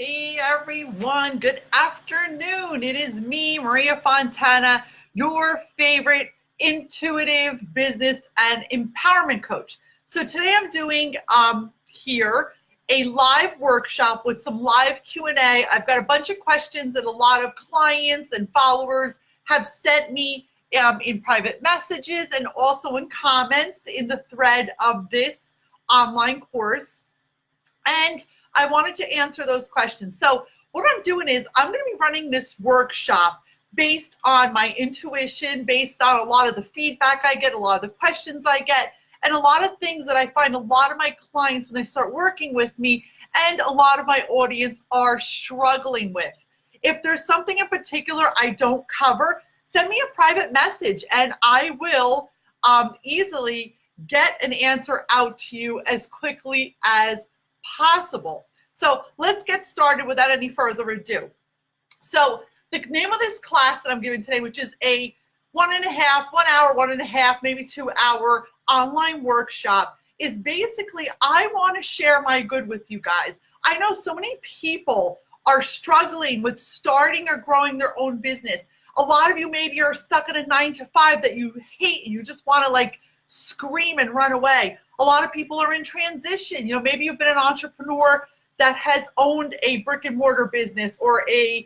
Hey everyone, good afternoon. It is me, Maria Fontana, your favorite intuitive business and empowerment coach. So today I'm doing here a live workshop with some live Q&A. I've got a bunch of questions that a lot of clients and followers have sent me in private messages and also in comments in the thread of this online course. And I wanted to answer those questions. So what I'm doing is I'm going to be running this workshop based on my intuition, based on a lot of the feedback I get, a lot of the questions I get, and a lot of things that I find a lot of my clients when they start working with me and a lot of my audience are struggling with. If there's something in particular I don't cover, send me a private message and I will easily get an answer out to you as quickly as possible. So let's get started without any further ado. So the name of this class that I'm giving today, which is a 1.5, maybe 2 hour online workshop, is basically I want to share my good with you guys. I know so many people are struggling with starting or growing their own business. A lot of you maybe are stuck in a 9-to-5 that you hate and you just want to like scream and run away. A lot of people are in transition. You know, maybe you've been an entrepreneur that has owned a brick and mortar business or an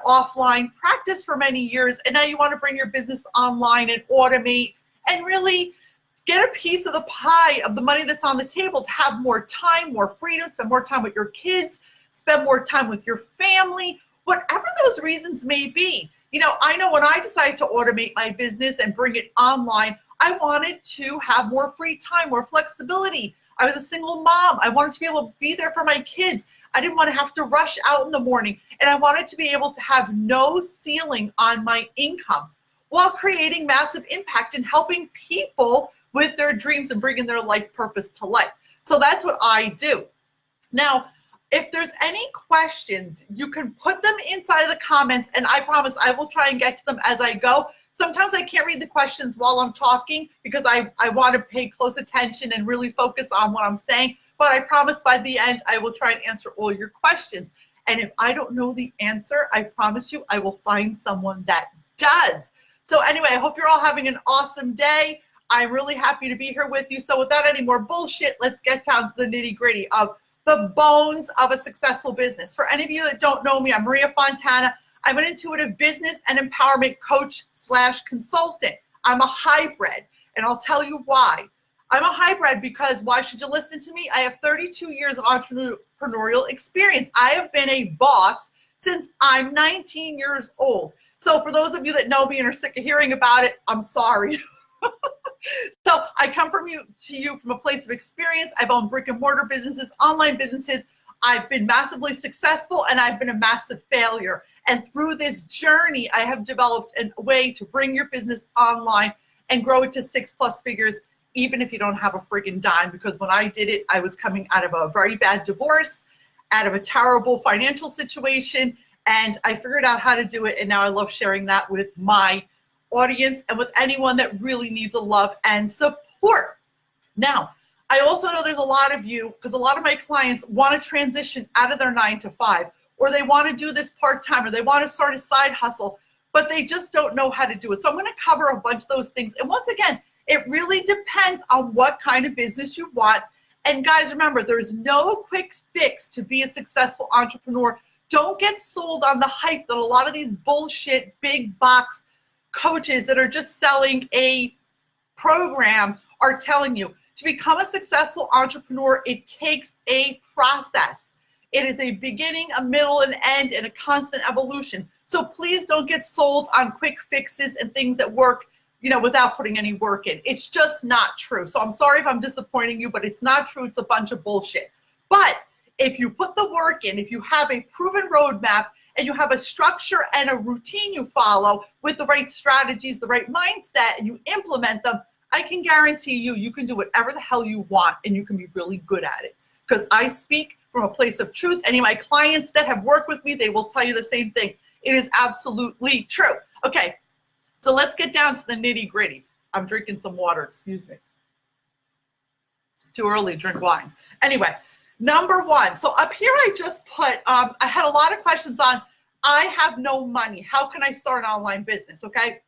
offline practice for many years, and now you want to bring your business online and automate and really get a piece of the pie of the money that's on the table to have more time, more freedom, spend more time with your kids, spend more time with your family, whatever those reasons may be. You know, I know when I decided to automate my business and bring it online, I wanted to have more free time, more flexibility. I was a single mom. I wanted to be able to be there for my kids. I didn't want to have to rush out in the morning. And I wanted to be able to have no ceiling on my income while creating massive impact and helping people with their dreams and bringing their life purpose to life. So that's what I do. Now, if there's any questions, you can put them inside of the comments, and I promise I will try and get to them as I go. Sometimes I can't read the questions while I'm talking because I want to pay close attention and really focus on what I'm saying. But I promise by the end, I will try and answer all your questions. And if I don't know the answer, I promise you, I will find someone that does. So anyway, I hope you're all having an awesome day. I'm really happy to be here with you. So without any more bullshit, let's get down to the nitty-gritty of the bones of a successful business. For any of you that don't know me, I'm Maria Fontana. I'm an intuitive business and empowerment coach / consultant. I'm a hybrid, and I'll tell you why. I'm a hybrid because why should you listen to me? I have 32 years of entrepreneurial experience. I have been a boss since I'm 19 years old. So for those of you that know me and are sick of hearing about it, I'm sorry. So I come to you from a place of experience. I've owned brick and mortar businesses, online businesses. I've been massively successful and I've been a massive failure. And through this journey, I have developed a way to bring your business online and grow it to 6+ figures, even if you don't have a friggin' dime. Because when I did it, I was coming out of a very bad divorce, out of a terrible financial situation, and I figured out how to do it. And now I love sharing that with my audience and with anyone that really needs a love and support. Now, I also know there's a lot of you, because a lot of my clients want to transition out of their 9-to-5, or they want to do this part-time, or they want to start a side hustle, but they just don't know how to do it. So I'm going to cover a bunch of those things. And once again, it really depends on what kind of business you want. And guys, remember, there's no quick fix to be a successful entrepreneur. Don't get sold on the hype that a lot of these bullshit big box coaches that are just selling a program are telling you. To become a successful entrepreneur, it takes a process. It is a beginning, a middle, an end, and a constant evolution. So please don't get sold on quick fixes and things that work, without putting any work in. It's just not true. So I'm sorry if I'm disappointing you, but it's not true. It's a bunch of bullshit. But if you put the work in, if you have a proven roadmap, and you have a structure and a routine you follow with the right strategies, the right mindset, and you implement them, I can guarantee you can do whatever the hell you want, and you can be really good at it. Because I speak from a place of truth. Any of my clients that have worked with me, they will tell you the same thing. It is absolutely true. Okay, so let's get down to the nitty-gritty. I'm drinking some water, excuse me. Too early to drink wine. Anyway, Number one, so up here I just put, I had a lot of questions on, I have no money. How can I start an online business, okay?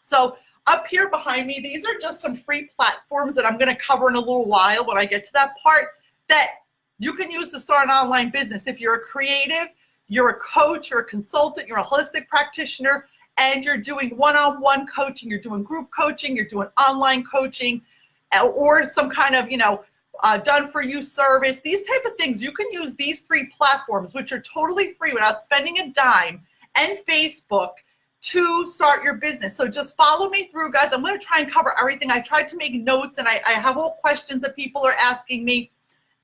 So up here behind me, these are just some free platforms that I'm gonna cover in a little while when I get to that part that you can use to start an online business. If you're a creative, you're a coach, you're a consultant, you're a holistic practitioner, and you're doing one-on-one coaching, you're doing group coaching, you're doing online coaching, or some kind of, done for you service, these type of things, you can use these three platforms, which are totally free without spending a dime, and Facebook to start your business. So just follow me through, guys. I'm going to try and cover everything. I tried to make notes, and I have all questions that people are asking me.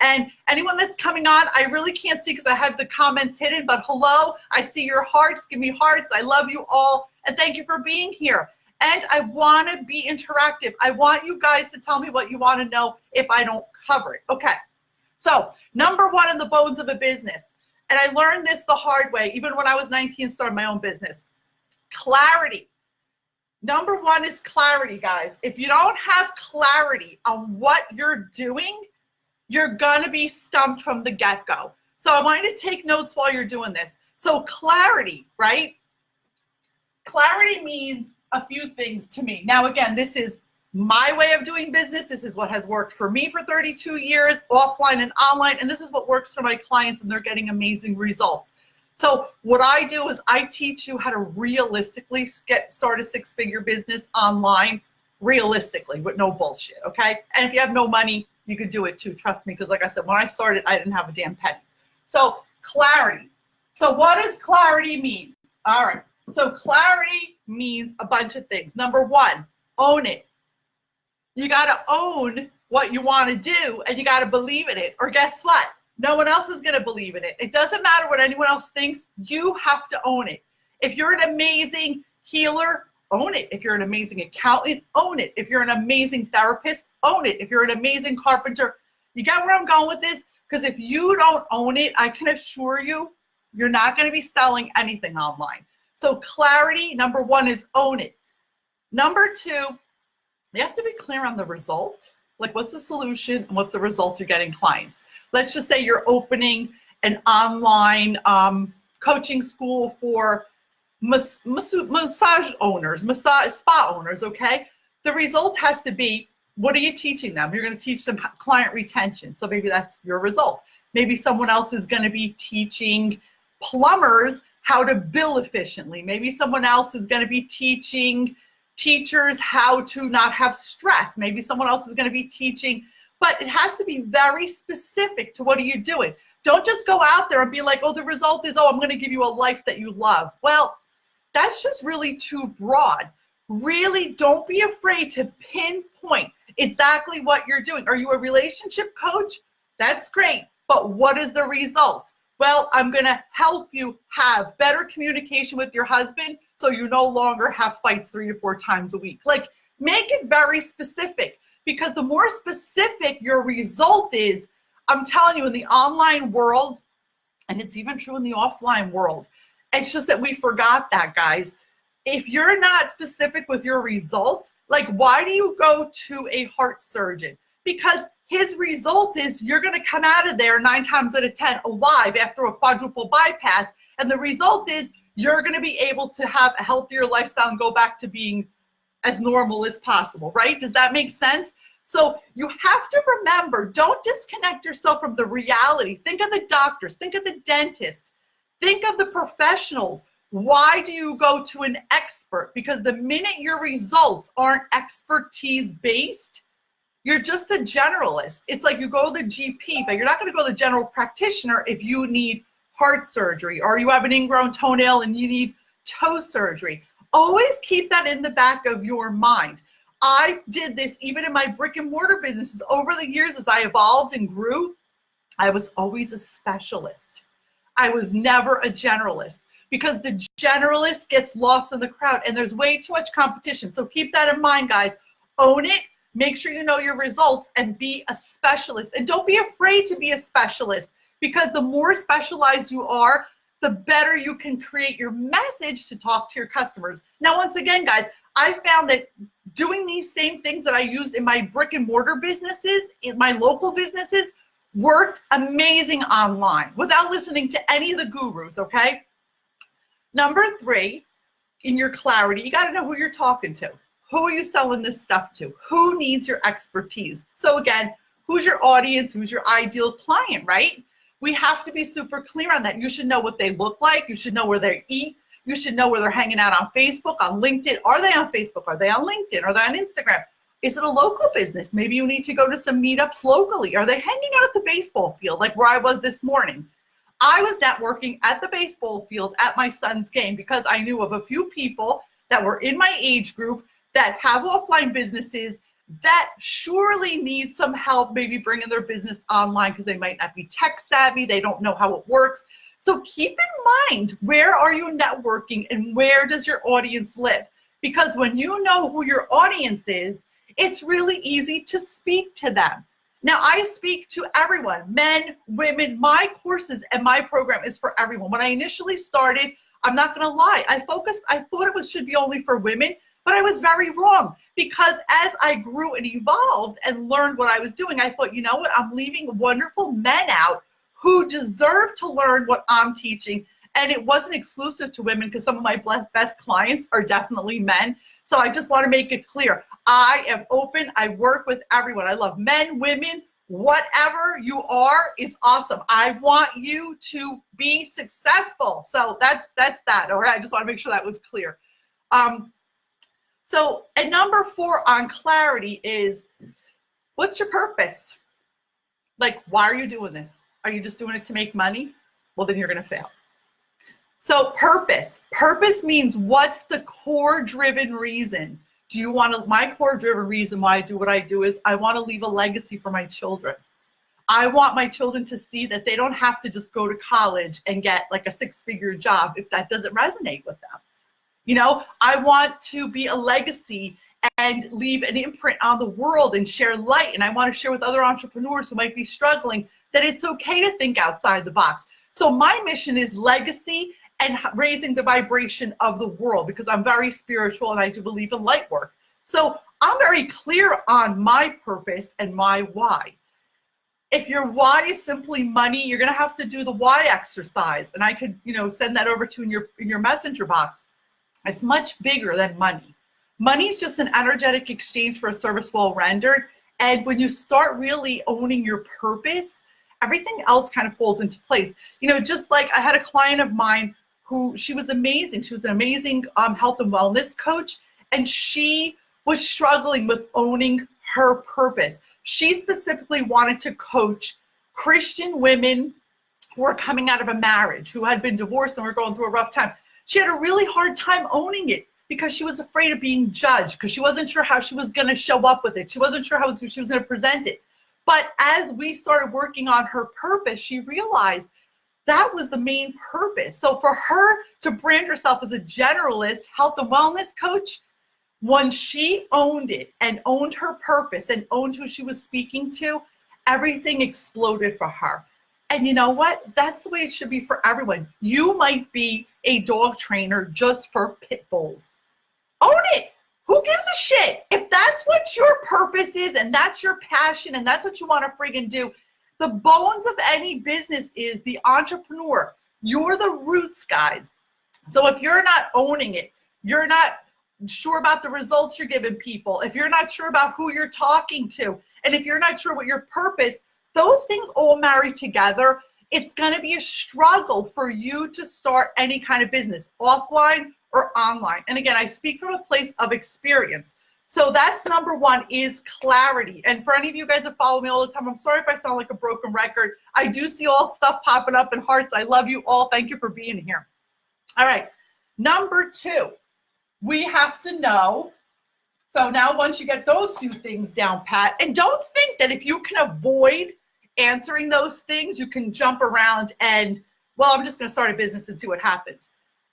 And anyone that's coming on, I really can't see because I have the comments hidden, but hello, I see your hearts. Give me hearts. I love you all, and thank you for being here. And I want to be interactive. I want you guys to tell me what you want to know if I don't cover it. Okay, so number one in the bones of a business, and I learned this the hard way, even when I was 19 and started my own business, clarity. Number one is clarity, guys. If you don't have clarity on what you're doing, you're gonna be stumped from the get-go. So I want you to take notes while you're doing this. So clarity, right? Clarity means a few things to me. Now, again, this is my way of doing business. This is what has worked for me for 32 years, offline and online, and this is what works for my clients, and they're getting amazing results. So what I do is I teach you how to realistically start a six-figure business online, realistically, with no bullshit, okay? And if you have no money, you could do it too, trust me, because like I said, when I started, I didn't have a damn penny. So clarity. So what does clarity mean? All right, so clarity means a bunch of things. Number one, own it. You gotta own what you wanna do, and you gotta believe in it, or guess what? No one else is gonna believe in it. It doesn't matter what anyone else thinks, you have to own it. If you're an amazing healer, own it. If you're an amazing accountant, own it. If you're an amazing therapist, own it. If you're an amazing carpenter, you get where I'm going with this? Because if you don't own it, I can assure you, you're not gonna be selling anything online. So clarity, number one, is own it. Number two, you have to be clear on the result. Like, what's the solution and what's the result you're getting clients? Let's just say you're opening an online coaching school for massage owners, spa owners, okay? The result has to be, what are you teaching them? You're gonna teach them client retention. So maybe that's your result. Maybe someone else is gonna be teaching plumbers how to bill efficiently. Maybe someone else is gonna be teaching teachers how to not have stress. Maybe someone else is gonna be teaching, but it has to be very specific to what are you doing. Don't just go out there and be like, oh, the result is, oh, I'm gonna give you a life that you love. Well, that's just really too broad. Really, don't be afraid to pinpoint exactly what you're doing. Are you a relationship coach? That's great, but what is the result? Well, I'm gonna help you have better communication with your husband so you no longer have fights 3 to 4 times a week. Like, make it very specific, because the more specific your result is, I'm telling you, in the online world, and it's even true in the offline world, it's just that we forgot that, guys. If you're not specific with your result, like, why do you go to a heart surgeon? Because his result is you're going to come out of there 9 times out of 10 alive after a quadruple bypass. And the result is you're going to be able to have a healthier lifestyle and go back to being as normal as possible, right? Does that make sense? So you have to remember, don't disconnect yourself from the reality. Think of the doctors, think of the dentist, think of the professionals. Why do you go to an expert? Because the minute your results aren't expertise based, you're just a generalist. It's like you go to the GP, but you're not going to go to the general practitioner if you need heart surgery, or you have an ingrown toenail and you need toe surgery. Always keep that in the back of your mind. I did this even in my brick and mortar businesses. Over the years, as I evolved and grew, I was always a specialist. I was never a generalist, because the generalist gets lost in the crowd and there's way too much competition. So keep that in mind, guys. Own it. Make sure you know your results and be a specialist. And don't be afraid to be a specialist, because the more specialized you are, the better you can create your message to talk to your customers. Now, once again, guys, I found that doing these same things that I used in my brick and mortar businesses, in my local businesses, worked amazing online without listening to any of the gurus, okay? Number 3, in your clarity, you got to know who you're talking to. Who are you selling this stuff to? Who needs your expertise? So again, who's your audience? Who's your ideal client, right? We have to be super clear on that. You should know what they look like. You should know where they eat. You should know where they're hanging out on Facebook, on LinkedIn. Are they on Facebook? Are they on LinkedIn? Are they on Instagram? Is it a local business? Maybe you need to go to some meetups locally. Are they hanging out at the baseball field like where I was this morning? I was networking at the baseball field at my son's game because I knew of a few people that were in my age group that have offline businesses that surely need some help, maybe bringing their business online because they might not be tech savvy, they don't know how it works. So keep in mind, where are you networking and where does your audience live? Because when you know who your audience is, it's really easy to speak to them. Now, I speak to everyone, men, women. My courses and my program is for everyone. When I initially started, I'm not going to lie, I thought it should be only for women. But I was very wrong because as I grew and evolved and learned what I was doing, I thought, you know what, I'm leaving wonderful men out who deserve to learn what I'm teaching. And it wasn't exclusive to women because some of my best clients are definitely men. So I just want to make it clear. I am open. I work with everyone. I love men, women, whatever you are is awesome. I want you to be successful. So that's that. All right. I just want to make sure that was clear. So, and number 4 on clarity is, what's your purpose? Like, why are you doing this? Are you just doing it to make money? Well, then you're going to fail. So purpose. Purpose means what's the core driven reason? Do you want to, my core driven reason why I do what I do is I want to leave a legacy for my children. I want my children to see that they don't have to just go to college and get like a 6-figure job if that doesn't resonate with them. You know, I want to be a legacy and leave an imprint on the world and share light. And I want to share with other entrepreneurs who might be struggling that it's okay to think outside the box. So my mission is legacy and raising the vibration of the world because I'm very spiritual and I do believe in light work. So I'm very clear on my purpose and my why. If your why is simply money, you're going to have to do the why exercise. And I could, send that over to in your messenger box. It's much bigger than money. Money is just an energetic exchange for a service well rendered. And when you start really owning your purpose, everything else kind of falls into place. Just like I had a client of mine who, she was amazing. She was an amazing health and wellness coach. And she was struggling with owning her purpose. She specifically wanted to coach Christian women who were coming out of a marriage, who had been divorced and were going through a rough time. She had a really hard time owning it because she was afraid of being judged, because she wasn't sure how she was going to show up with it. She wasn't sure how she was going to present it. But as we started working on her purpose, she realized that was the main purpose. So for her to brand herself as a generalist health and wellness coach, when she owned it and owned her purpose and owned who she was speaking to, everything exploded for her. And you know what? That's the way it should be for everyone. You might be a dog trainer just for pit bulls. Own it. Who gives a shit? If that's what your purpose is and that's your passion and that's what you want to friggin' do, the bones of any business is the entrepreneur. You're the roots, guys. So if you're not owning it, you're not sure about the results you're giving people, if you're not sure about who you're talking to, and if you're not sure what your purpose, those things all marry together. It's going to be a struggle for you to start any kind of business, offline or online. And again, I speak from a place of experience. So that's number 1 is clarity. And for any of you guys that follow me all the time, I'm sorry if I sound like a broken record. I do see all stuff popping up in hearts. I love you all. Thank you for being here. All right. Number 2, we have to know. So now once you get those few things down pat, and don't think that if you can avoid answering those things, you can jump around and, well, I'm just going to start a business and see what happens.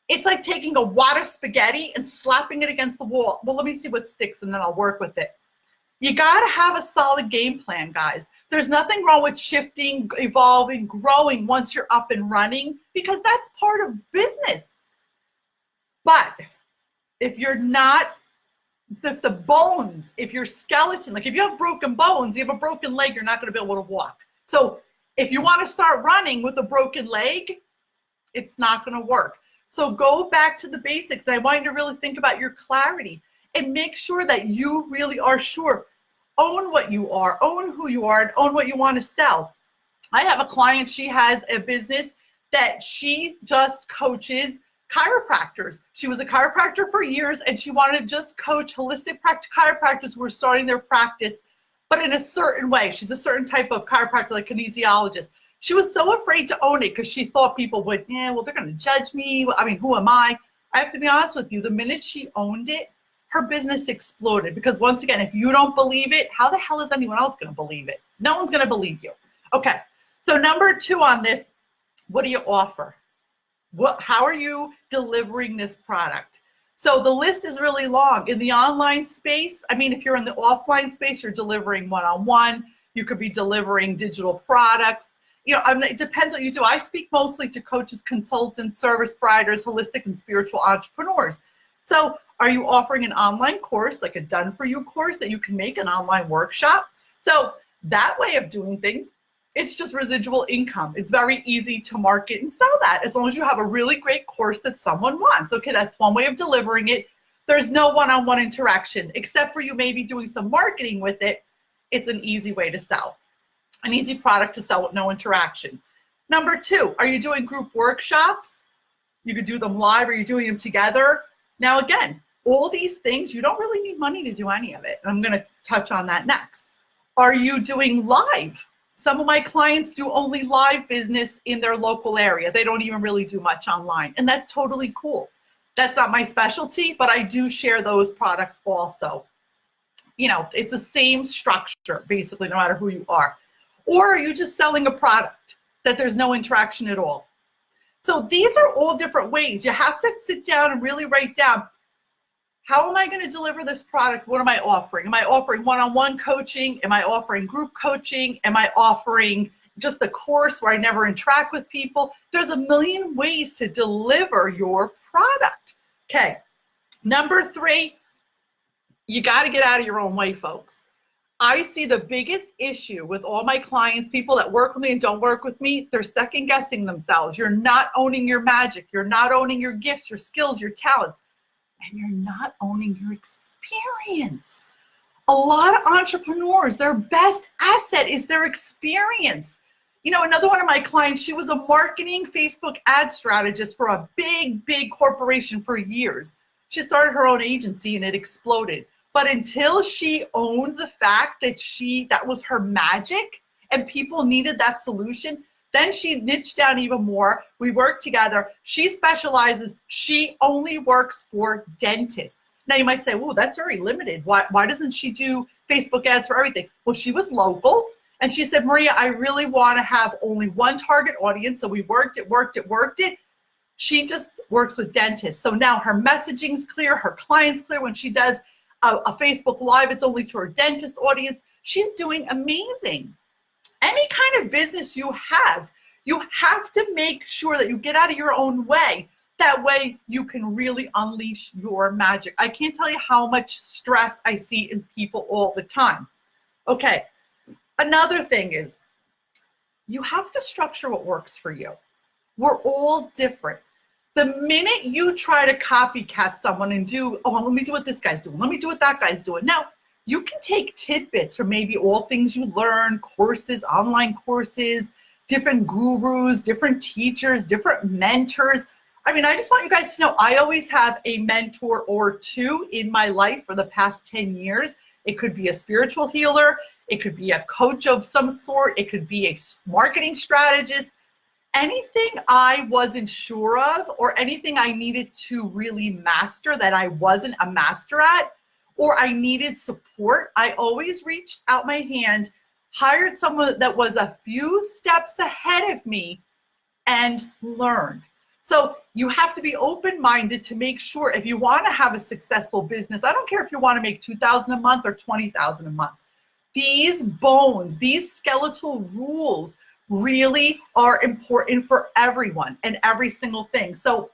It's like taking a wad of spaghetti and slapping it against the wall. Well, let me see what sticks and then I'll work with it. You got to have a solid game plan, guys. There's nothing wrong with shifting, evolving, growing once you're up and running, because that's part of business. But if you're not, the bones, if your skeleton, like if you have broken bones, you have a broken leg, you're not going to be able to walk. So If you want to start running with a broken leg, it's not going to work. So go back to the basics. And I want you to really think about your clarity and make sure that you really are sure. Own what you are, own who you are, and own what you want to sell. I have a client, she has a business that she just coaches chiropractors. She was a chiropractor for years, and she wanted to just coach holistic chiropractors who are starting their practice, but in a certain way. She's a certain type of chiropractor, like kinesiologist. She was so afraid to own it because she thought people would, yeah, well, they're going to judge me. I mean, who am I? I have to be honest with you. The minute she owned it, her business exploded. Because once again, if you don't believe it, how the hell is anyone else going to believe it? No one's going to believe you. Okay. So number 2 on this, what do you offer? How are you delivering this product? So the list is really long. In the online space, I mean, if you're in the offline space, you're delivering one-on-one. You could be delivering digital products. You know, it depends what you do. I speak mostly to coaches, consultants, service providers, holistic and spiritual entrepreneurs. So are you offering an online course, like a done-for-you course that you can make an online workshop? So that way of doing things, it's just residual income. It's very easy to market and sell that as long as you have a really great course that someone wants. Okay, that's one way of delivering it. There's no one-on-one interaction, except for you maybe doing some marketing with it. It's an easy way to sell, an easy product to sell with no interaction. Number 2, are you doing group workshops? You could do them live, or you're doing them together. Now, again, all these things, you don't really need money to do any of it. I'm going to touch on that next. Are you doing live? Some of my clients do only live business in their local area. They don't even really do much online, and that's totally cool. That's not my specialty, but I do share those products also. You know, it's the same structure, basically, no matter who you are. Or are you just selling a product that there's no interaction at all? So these are all different ways. You have to sit down and really write down, how am I going to deliver this product? What am I offering? Am I offering one-on-one coaching? Am I offering group coaching? Am I offering just a course where I never interact with people? There's a million ways to deliver your product. Okay. Number 3, you got to get out of your own way, folks. I see the biggest issue with all my clients, people that work with me and don't work with me, they're second guessing themselves. You're not owning your magic. You're not owning your gifts, your skills, your talents. And you're not owning your experience. A lot of entrepreneurs, their best asset is their experience. You know, another one of my clients, she was a marketing Facebook ad strategist for a big, big corporation for years. She started her own agency and it exploded. But until she owned the fact that that was her magic and people needed that solution, then she niched down even more. We worked together. She specializes, she only works for dentists. Now you might say, well, that's very limited. Why doesn't she do Facebook ads for everything? Well, she was local and she said, Maria, I really want to have only one target audience. So we worked it. She just works with dentists. So now her messaging's clear, her client's clear. When she does a Facebook Live, it's only to her dentist audience. She's doing amazing. Any kind of business you have to make sure that you get out of your own way. That way you can really unleash your magic. I can't tell you how much stress I see in people all the time. Okay, another thing is you have to structure what works for you. We're all different. The minute you try to copycat someone and do, oh, let me do what this guy's doing, let me do what that guy's doing. Now, you can take tidbits from maybe all things you learn, courses, online courses, different gurus, different teachers, different mentors. I mean, I just want you guys to know, I always have a mentor or 2 in my life for the past 10 years. It could be a spiritual healer. It could be a coach of some sort. It could be a marketing strategist. Anything I wasn't sure of or anything I needed to really master that I wasn't a master at, or I needed support, I always reached out my hand, hired someone that was a few steps ahead of me and learned. So you have to be open-minded to make sure if you want to have a successful business, I don't care if you want to make $2,000 a month or $20,000 a month. These bones, these skeletal rules really are important for everyone and every single thing. So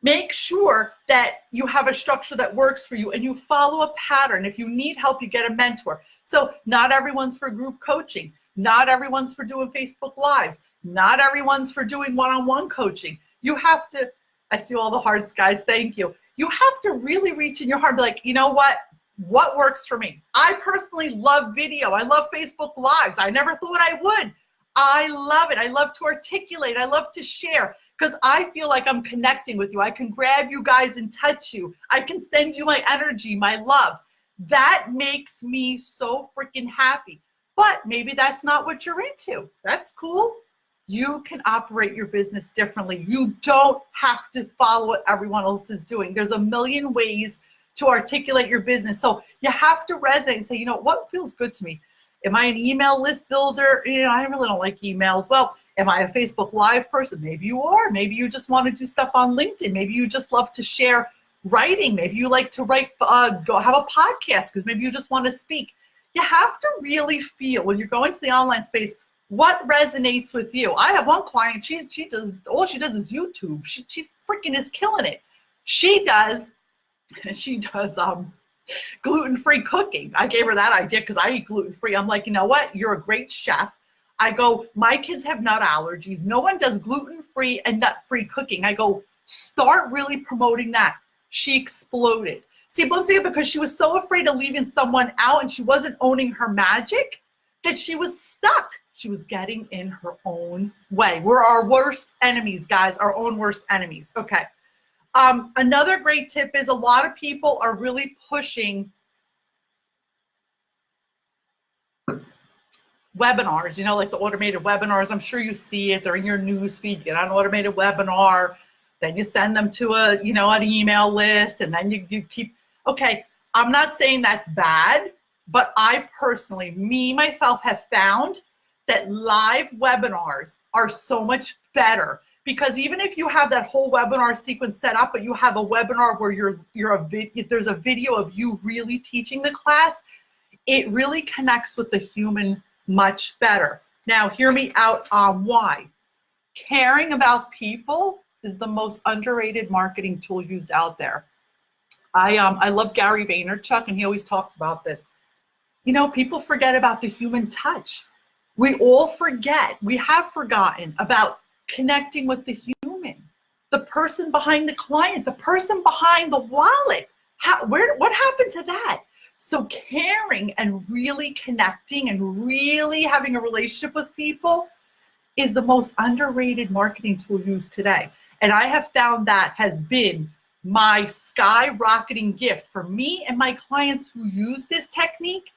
make sure that you have a structure that works for you and you follow a pattern. If you need help, you get a mentor. So not everyone's for group coaching. Not everyone's for doing Facebook Lives. Not everyone's for doing one-on-one coaching. You have to, I see all the hearts, guys, thank you. You have to really reach in your heart and be like, you know what works for me? I personally love video. I love Facebook Lives. I never thought I would. I love it. I love to articulate. I love to share because I feel like I'm connecting with you. I can grab you guys and touch you. I can send you my energy, my love. That makes me so freaking happy. But maybe that's not what you're into. That's cool. You can operate your business differently. You don't have to follow what everyone else is doing. There's a million ways to articulate your business. So you have to resonate and say, you know, what feels good to me? Am I an email list builder? You know, I really don't like emails. Well, am I a Facebook Live person? Maybe you are. Maybe you just want to do stuff on LinkedIn. Maybe you just love to share writing. Maybe you like to write, go have a podcast because maybe you just want to speak. You have to really feel when you're going to the online space, what resonates with you. I have one client, she does, all she does is YouTube. She freaking is killing it. She does gluten-free cooking. I gave her that idea because I eat gluten-free. I'm like, you know what? You're a great chef. I go, my kids have nut allergies. No one does gluten-free and nut-free cooking. I go, start really promoting that. She exploded. See, once again, because she was so afraid of leaving someone out and she wasn't owning her magic, that she was stuck. She was getting in her own way. We're our worst enemies, guys, our own worst enemies. Okay. Another great tip is a lot of people are really pushing webinars, you know, like the automated webinars. I'm sure you see it. They're in your news feed. You get on an automated webinar. Then you send them to a, you know, an email list, and then you keep, okay, I'm not saying that's bad, but I personally, myself have found that live webinars are so much better because even if you have that whole webinar sequence set up, but you have a webinar where there's a video of you really teaching the class, it really connects with the human much better. Now, hear me out on why. Caring about people is the most underrated marketing tool used out there. I love Gary Vaynerchuk, and he always talks about this. You know, people forget about the human touch. We all forget. We have forgotten about connecting with the human, the person behind the client, the person behind the wallet. What happened to that? So caring and really connecting and really having a relationship with people is the most underrated marketing tool used today. And I have found that has been my skyrocketing gift for me and my clients who use this technique.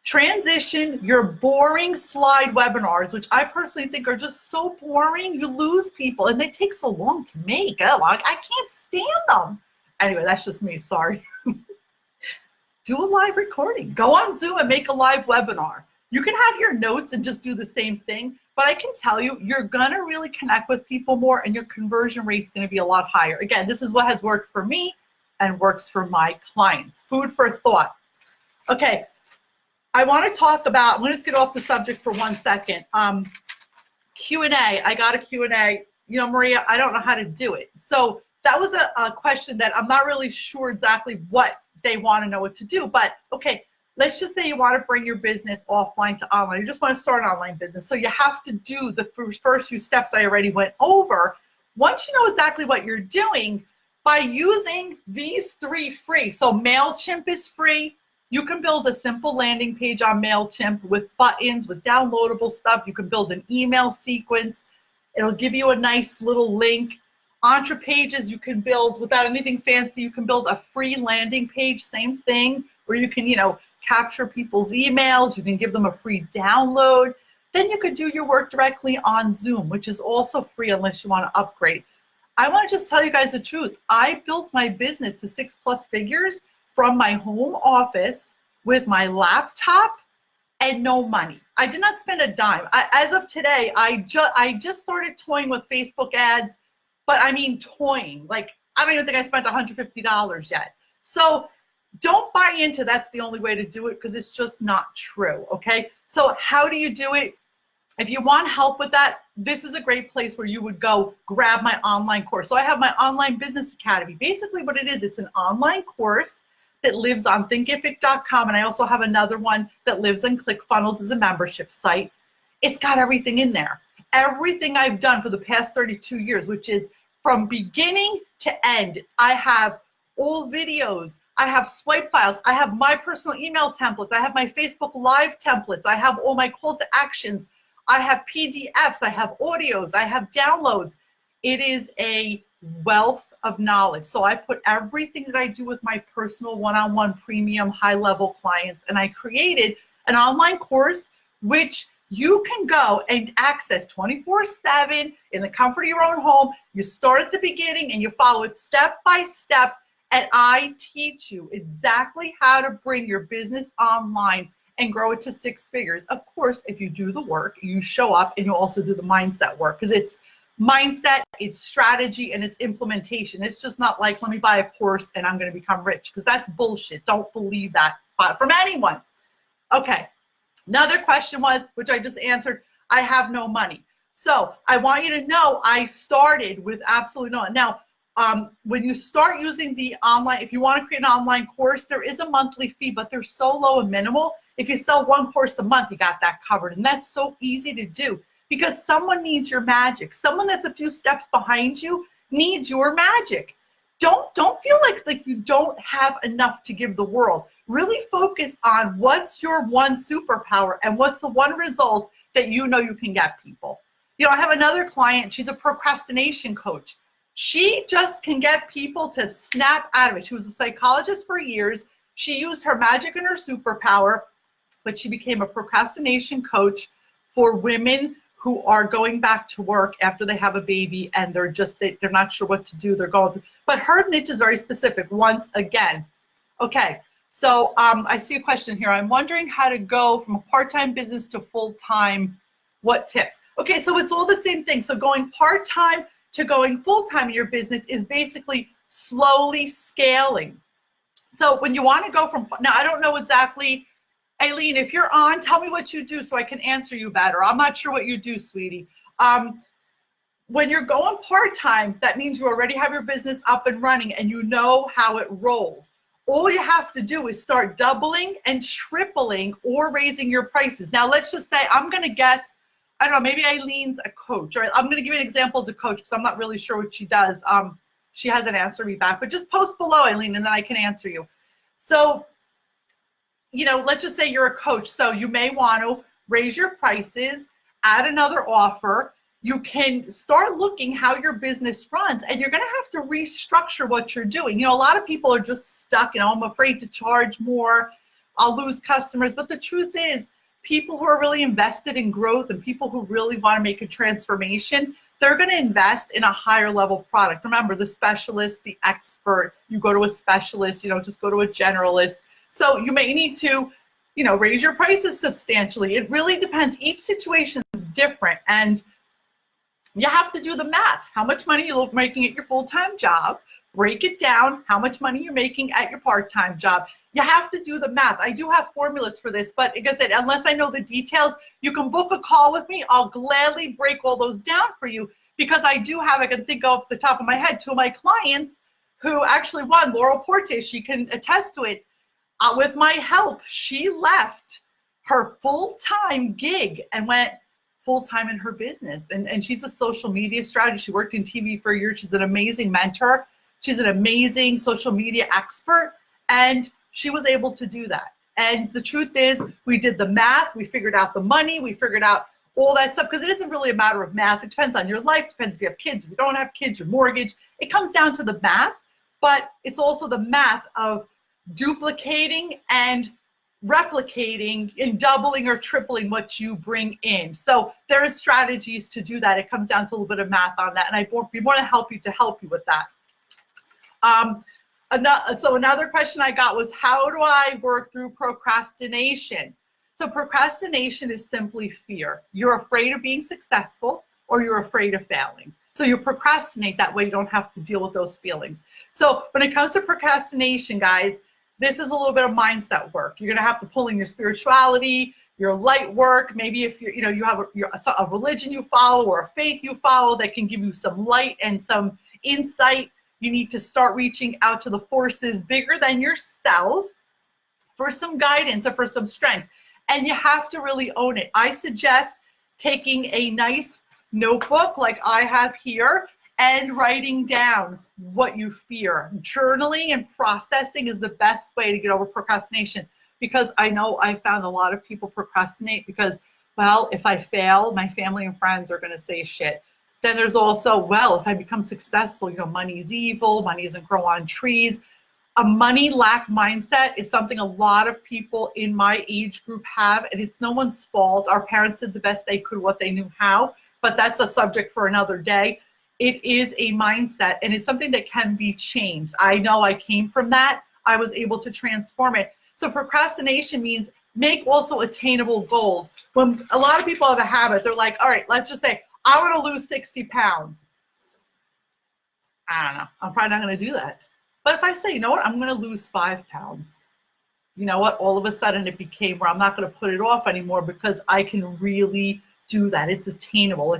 Transition your boring slide webinars, which I personally think are just so boring. You lose people and they take so long to make. Oh, I can't stand them. Anyway, that's just me, sorry. Do a live recording. Go on Zoom and make a live webinar. You can have your notes and just do the same thing, but I can tell you, you're gonna really connect with people more and your conversion rate's gonna be a lot higher. Again, this is what has worked for me and works for my clients. Food for thought. Okay, I wanna talk about, I'm gonna just get off the subject for 1 second. Q&A, I got a Q&A. You know, Maria, I don't know how to do it. So that was a question that I'm not really sure exactly what they wanna know what to do, but okay. Let's just say you want to bring your business offline to online. You just want to start an online business. So you have to do the first few steps I already went over. Once you know exactly what you're doing, by using these 3 free. So MailChimp is free. You can build a simple landing page on MailChimp with buttons, with downloadable stuff. You can build an email sequence. It'll give you a nice little link. EntrePages you can build without anything fancy. You can build a free landing page, same thing, where you can, you know, capture people's emails, you can give them a free download. Then you could do your work directly on Zoom, which is also free unless you want to upgrade. I want to just tell you guys the truth. I built my business to 6+ figures from my home office with my laptop and no money. I did not spend a dime. As of today, I just started toying with Facebook ads, but I mean toying. Like, I don't even think I spent $150 yet. So don't buy into that's the only way to do it because it's just not true, okay? So how do you do it? If you want help with that, this is a great place where you would go grab my online course. So I have my online business academy. Basically what it is, it's an online course that lives on thinkific.com, and I also have another one that lives on ClickFunnels as a membership site. It's got everything in there. Everything I've done for the past 32 years, which is from beginning to end. I have old videos. I have swipe files. I have my personal email templates. I have my Facebook Live templates. I have all my call to actions. I have PDFs. I have audios. I have downloads. It is a wealth of knowledge. So I put everything that I do with my personal one-on-one premium high-level clients, and I created an online course which you can go and access 24/7 in the comfort of your own home. You start at the beginning and you follow it step by step, and I teach you exactly how to bring your business online and grow it to 6 figures. Of course, if you do the work, you show up, and you also do the mindset work, because it's mindset, it's strategy, and it's implementation. It's just not like, let me buy a course and I'm going to become rich, because that's bullshit. Don't believe that from anyone. Okay. Another question was, which I just answered, I have no money. So I want you to know I started with absolutely no. Now, when you start using the online, if you want to create an online course, there is a monthly fee, but they're so low and minimal. If you sell one course a month, you got that covered. And that's so easy to do, because someone needs your magic. Someone that's a few steps behind you needs your magic. Don't feel like you don't have enough to give the world. Really focus on what's your one superpower and what's the one result that you know you can get people. You know, I have another client, she's a procrastination coach. She just can get people to snap out of it. She was a psychologist for years. She used her magic and her superpower, but she became a procrastination coach for women who are going back to work after they have a baby, and they're not sure what to do. They're going through, but her niche is very specific. Once again, okay. So I see a question here. I'm wondering how to go from a part-time business to full-time. What tips? Okay, so it's all the same thing. So going part-time to going full-time in your business is basically slowly scaling. So when you want to go from, now I don't know exactly, Aileen, if you're on, tell me what you do so I can answer you better. I'm not sure what you do, sweetie. When you're going part-time, that means you already have your business up and running and you know how it rolls. All you have to do is start doubling and tripling or raising your prices. Now, let's just say, I'm going to guess, I don't know, maybe Eileen's a coach, or I'm going to give you an example as a coach because I'm not really sure what she does. She hasn't answered me back, but just post below, Eileen, and then I can answer you. So, you know, let's just say you're a coach. So you may want to raise your prices, add another offer. You can start looking how your business runs, and you're going to have to restructure what you're doing. You know, a lot of people are just stuck, you know, I'm afraid to charge more, I'll lose customers. But the truth is, people who are really invested in growth and people who really want to make a transformation, they're going to invest in a higher level product. Remember, the specialist, the expert, you go to a specialist, you don't just go to a generalist. So you may need to, you know, raise your prices substantially. It really depends. Each situation is different, and you have to do the math. How much money you're making at your full-time job, break it down, how much money you're making at your part-time job. You have to do the math. I do have formulas for this, but like I said, unless I know the details, you can book a call with me. I'll gladly break all those down for you, because I do have, I can think off the top of my head, 2 of my clients who actually, one, Laurel Porte, she can attest to it. With my help, she left her full-time gig and went full-time in her business. And she's a social media strategist. She worked in TV for a year. She's an amazing mentor. She's an amazing social media expert. And she was able to do that. And the truth is, we did the math. We figured out the money. We figured out all that stuff, because it isn't really a matter of math. It depends on your life. It depends if you have kids, if you don't have kids, your mortgage. It comes down to the math, but it's also the math of duplicating and replicating and doubling or tripling what you bring in. So there are strategies to do that. It comes down to a little bit of math on that, and we want to help you with that. So another question I got was, how do I work through procrastination? So procrastination is simply fear. You're afraid of being successful, or you're afraid of failing. So you procrastinate, that way you don't have to deal with those feelings. So when it comes to procrastination, guys, this is a little bit of mindset work. You're going to have to pull in your spirituality, your light work. Maybe if you have a religion you follow or a faith you follow that can give you some light and some insight. You need to start reaching out to the forces bigger than yourself for some guidance or for some strength. And you have to really own it. I suggest taking a nice notebook like I have here and writing down what you fear. Journaling and processing is the best way to get over procrastination, because I know I found a lot of people procrastinate because, well, if I fail, my family and friends are going to say shit. Then there's also, well, if I become successful, money is evil, money doesn't grow on trees. A money lack mindset is something a lot of people in my age group have, and it's no one's fault. Our parents did the best they could, what they knew how, but that's a subject for another day. It is a mindset, and it's something that can be changed. I know I came from that. I was able to transform it. So procrastination means make also attainable goals. When a lot of people have a habit, they're like, all right, let's just say, I want to lose 60 pounds. I don't know. I'm probably not going to do that. But if I say, you know what, I'm going to lose 5 pounds, you know what, all of a sudden it became where I'm not going to put it off anymore because I can really do that. It's attainable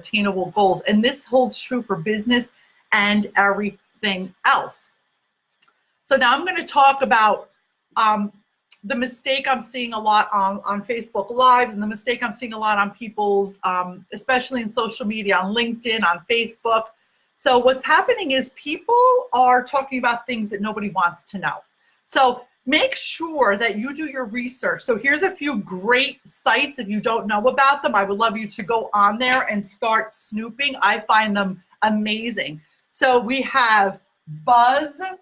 goals. And this holds true for business and everything else. So now I'm going to talk about the mistake I'm seeing a lot on Facebook Lives, and the mistake I'm seeing a lot on people's, especially in social media, on LinkedIn, on Facebook. So what's happening is people are talking about things that nobody wants to know. So make sure that you do your research. So here's a few great sites. If you don't know about them, I would love you to go on there and start snooping. I find them amazing. So we have BuzzSumo.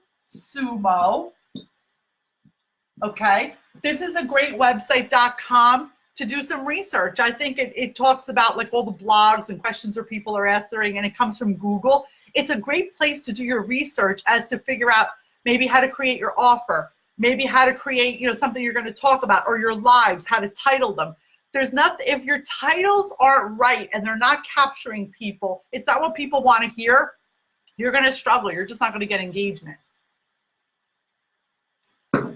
Okay, this is a great website.com to do some research. I think it talks about like all the blogs and questions where people are answering, and it comes from Google. It's a great place to do your research as to figure out maybe how to create your offer, maybe how to create, something you're going to talk about, or your lives, how to title them. There's nothing, if your titles aren't right and they're not capturing people, it's not what people want to hear, you're going to struggle. You're just not going to get engagement.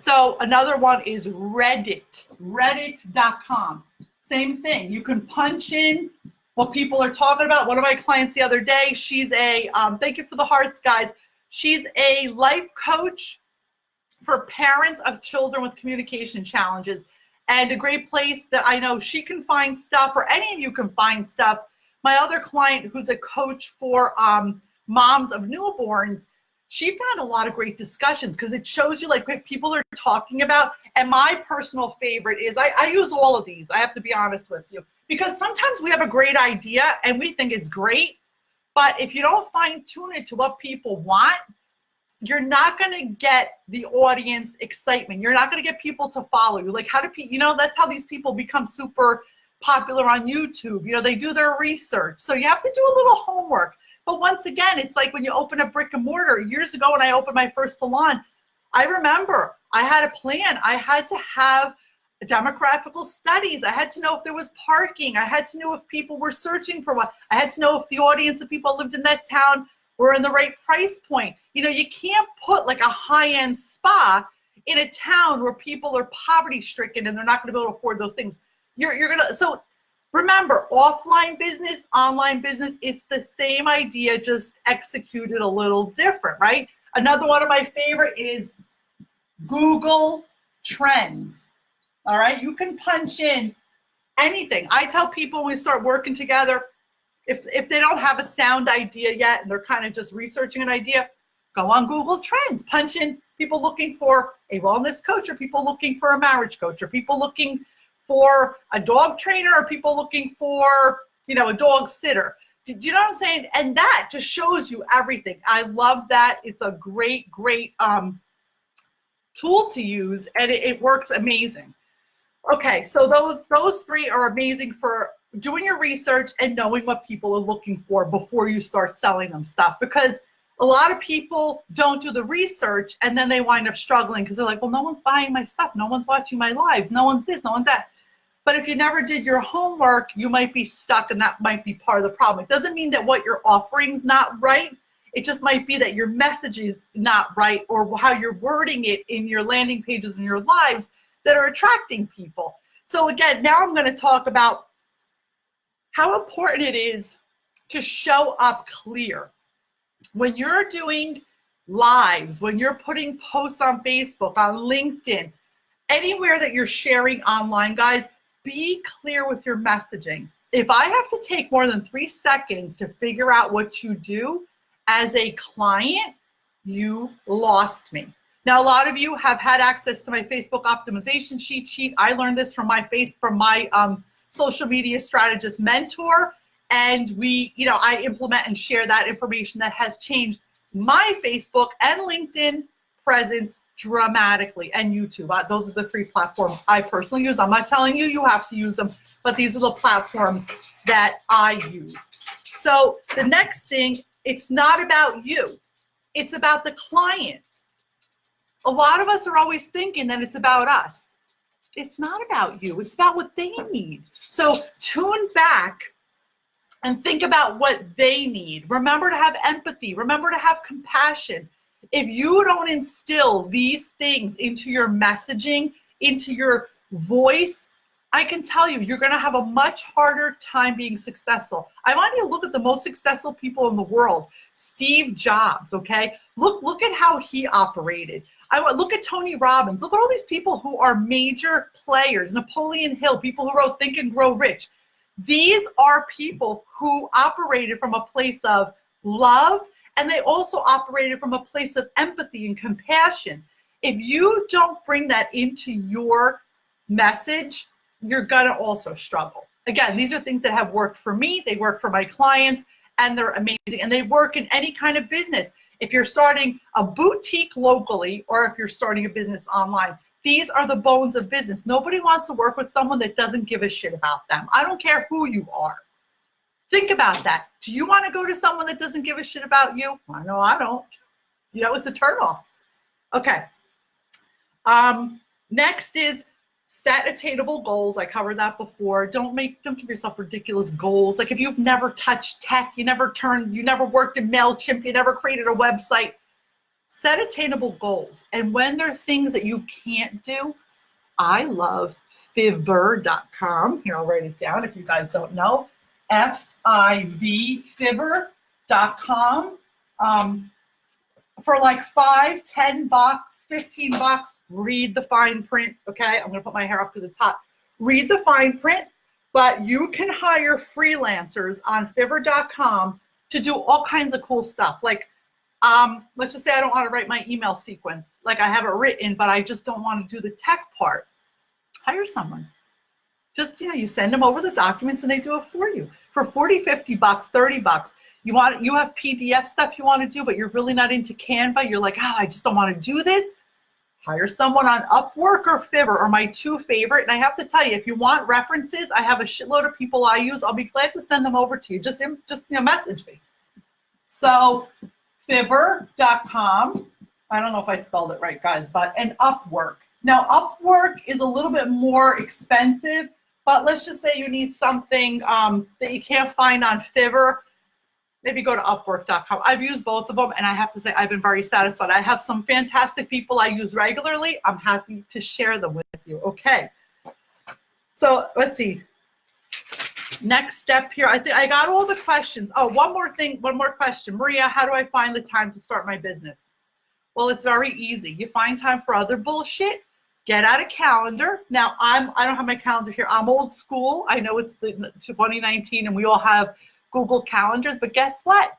So another one is Reddit, reddit.com. Same thing. You can punch in what people are talking about. One of my clients the other day, she's a, thank you for the hearts, guys. She's a life coach for parents of children with communication challenges, and a great place that I know she can find stuff, or any of you can find stuff. My other client, who's a coach for moms of newborns, she found a lot of great discussions because it shows you like what people are talking about. And my personal favorite is, I use all of these, I have to be honest with you, because sometimes we have a great idea and we think it's great, but if you don't fine tune it to what people want, you're not going to get the audience excitement. You're not going to get people to follow you. Like, how do people, that's how these people become super popular on YouTube. They do their research. So you have to do a little homework. But once again, it's like when you open a brick and mortar. Years ago when I opened my first salon, I remember I had a plan. I had to have demographical studies. I had to know if there was parking. I had to know if people were searching for what. I had to know if the audience of people lived in that town were in the right price point. You can't put like a high-end spa in a town where people are poverty-stricken and they're not going to be able to afford those things. So remember, offline business, online business, it's the same idea, just executed a little different, right? Another one of my favorite is Google Trends. All right, you can punch in anything. I tell people when we start working together, if they don't have a sound idea yet and they're kind of just researching an idea, go on Google Trends, punch in people looking for a wellness coach, or people looking for a marriage coach, or people looking for a dog trainer, or people looking for, a dog sitter. Do you know what I'm saying? And that just shows you everything. I love that. It's a great tool to use, and it works amazing. Okay, so those three are amazing for doing your research and knowing what people are looking for before you start selling them stuff, because a lot of people don't do the research and then they wind up struggling because they're like, well, no one's buying my stuff. No one's watching my lives. No one's this, no one's that. But if you never did your homework, you might be stuck, and that might be part of the problem. It doesn't mean that what you're offering's not right. It just might be that your message is not right, or how you're wording it in your landing pages and your lives that are attracting people. So again, now I'm going to talk about how important it is to show up clear. When you're doing lives, when you're putting posts on Facebook, on LinkedIn, anywhere that you're sharing online, guys, be clear with your messaging. if I have to take more than 3 seconds to figure out what you do as a client, you lost me. Now, a lot of you have had access to my Facebook optimization cheat sheet. I learned this from my social media strategist mentor, and I implement and share that information that has changed my Facebook and LinkedIn presence dramatically, and YouTube. Those are the 3 platforms I personally use. I'm not telling you you have to use them, but these are the platforms that I use. So the next thing, it's not about you. It's about the client. A lot of us are always thinking that it's about us. It's not about you. It's about what they need. So tune back and think about what they need. Remember to have empathy. Remember to have compassion. If you don't instill these things into your messaging, into your voice, I can tell you, you're going to have a much harder time being successsul. I want you to look at the most successful people in the world. Steve Jobs, okay? Look at how he operated. Look at Tony Robbins. Look at all these people who are major players. Napoleon Hill, people who wrote Think and Grow Rich. These are people who operated from a place of love, and they also operated from a place of empathy and compassion. If you don't bring that into your message, you're gonna also struggle. Again, these are things that have worked for me, they work for my clients, and they're amazing, and they work in any kind of business. If you're starting a boutique locally, or if you're starting a business online, these are the bones of business. Nobody wants to work with someone that doesn't give a shit about them. I don't care who you are. Think about that. Do you want to go to someone that doesn't give a shit about you? I know I don't. It's a turnoff. Okay. Next is set attainable goals. I covered that before. Don't give yourself ridiculous goals. Like if you've never touched tech, you never worked in MailChimp, you never created a website, set attainable goals. And when there are things that you can't do, I love Fiverr.com. Here, I'll write it down if you guys don't know. Fiverr.com. For like $5, $10, $15, read the fine print, okay? I'm gonna put my hair up because it's hot. Read the fine print, but you can hire freelancers on Fiverr.com to do all kinds of cool stuff. Like, let's just say I don't want to write my email sequence. Like I have it written, but I just don't want to do the tech part. Hire someone. Just, you send them over the documents and they do it for you. For $40, $50, $30. You have PDF stuff you want to do, but you're really not into Canva. You're like, I just don't want to do this. Hire someone on Upwork or Fiverr are my 2 favorite. And I have to tell you, if you want references, I have a shitload of people I use. I'll be glad to send them over to you. Just message me. So Fiverr.com. I don't know if I spelled it right, guys, and Upwork. Now, Upwork is a little bit more expensive, but let's just say you need something that you can't find on Fiverr. Maybe go to Upwork.com. I've used both of them, and I have to say I've been very satisfied. I have some fantastic people I use regularly. I'm happy to share them with you. Okay. So let's see. Next step here. I think I got all the questions. Oh, one more question. Maria, how do I find the time to start my business? Well, it's very easy. You find time for other bullshit. Get out a calendar. Now, I don't have my calendar here. I'm old school. I know it's 2019, and we all have Google calendars, but guess what?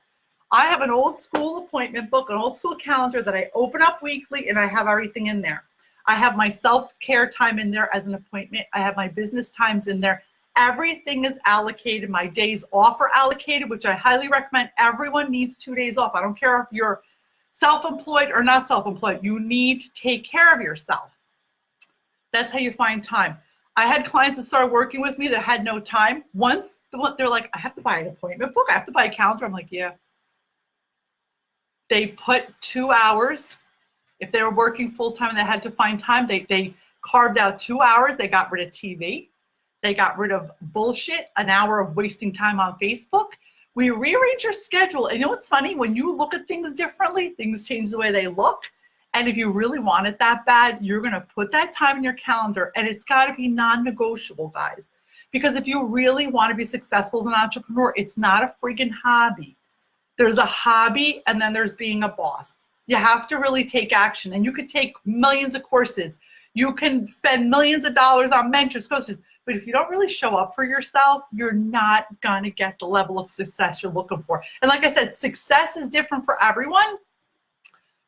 I have an old school appointment book, an old school calendar that I open up weekly, and I have everything in there. I have my self-care time in there as an appointment. I have my business times in there. Everything is allocated. My days off are allocated, which I highly recommend. Everyone needs 2 days off. I don't care if you're self-employed or not self-employed. You need to take care of yourself. That's how you find time. I had clients that started working with me that had no time. Once they're like, I have to buy an appointment book. I have to buy a calendar. I'm like, yeah. They put 2 hours. If they were working full-time and they had to find time, they carved out 2 hours. They got rid of TV. They got rid of bullshit, an hour of wasting time on Facebook. We rearrange your schedule. And you know what's funny? When you look at things differently, things change the way they look. And if you really want it that bad, you're going to put that time in your calendar, and it's got to be non-negotiable, guys. Because if you really want to be successful as an entrepreneur, it's not a friggin' hobby. There's a hobby, and then there's being a boss. You have to really take action, and you could take millions of courses. You can spend millions of dollars on mentors, coaches, But if you don't really show up for yourself, you're not going to get the level of success you're looking for. And like I said, success is different for everyone.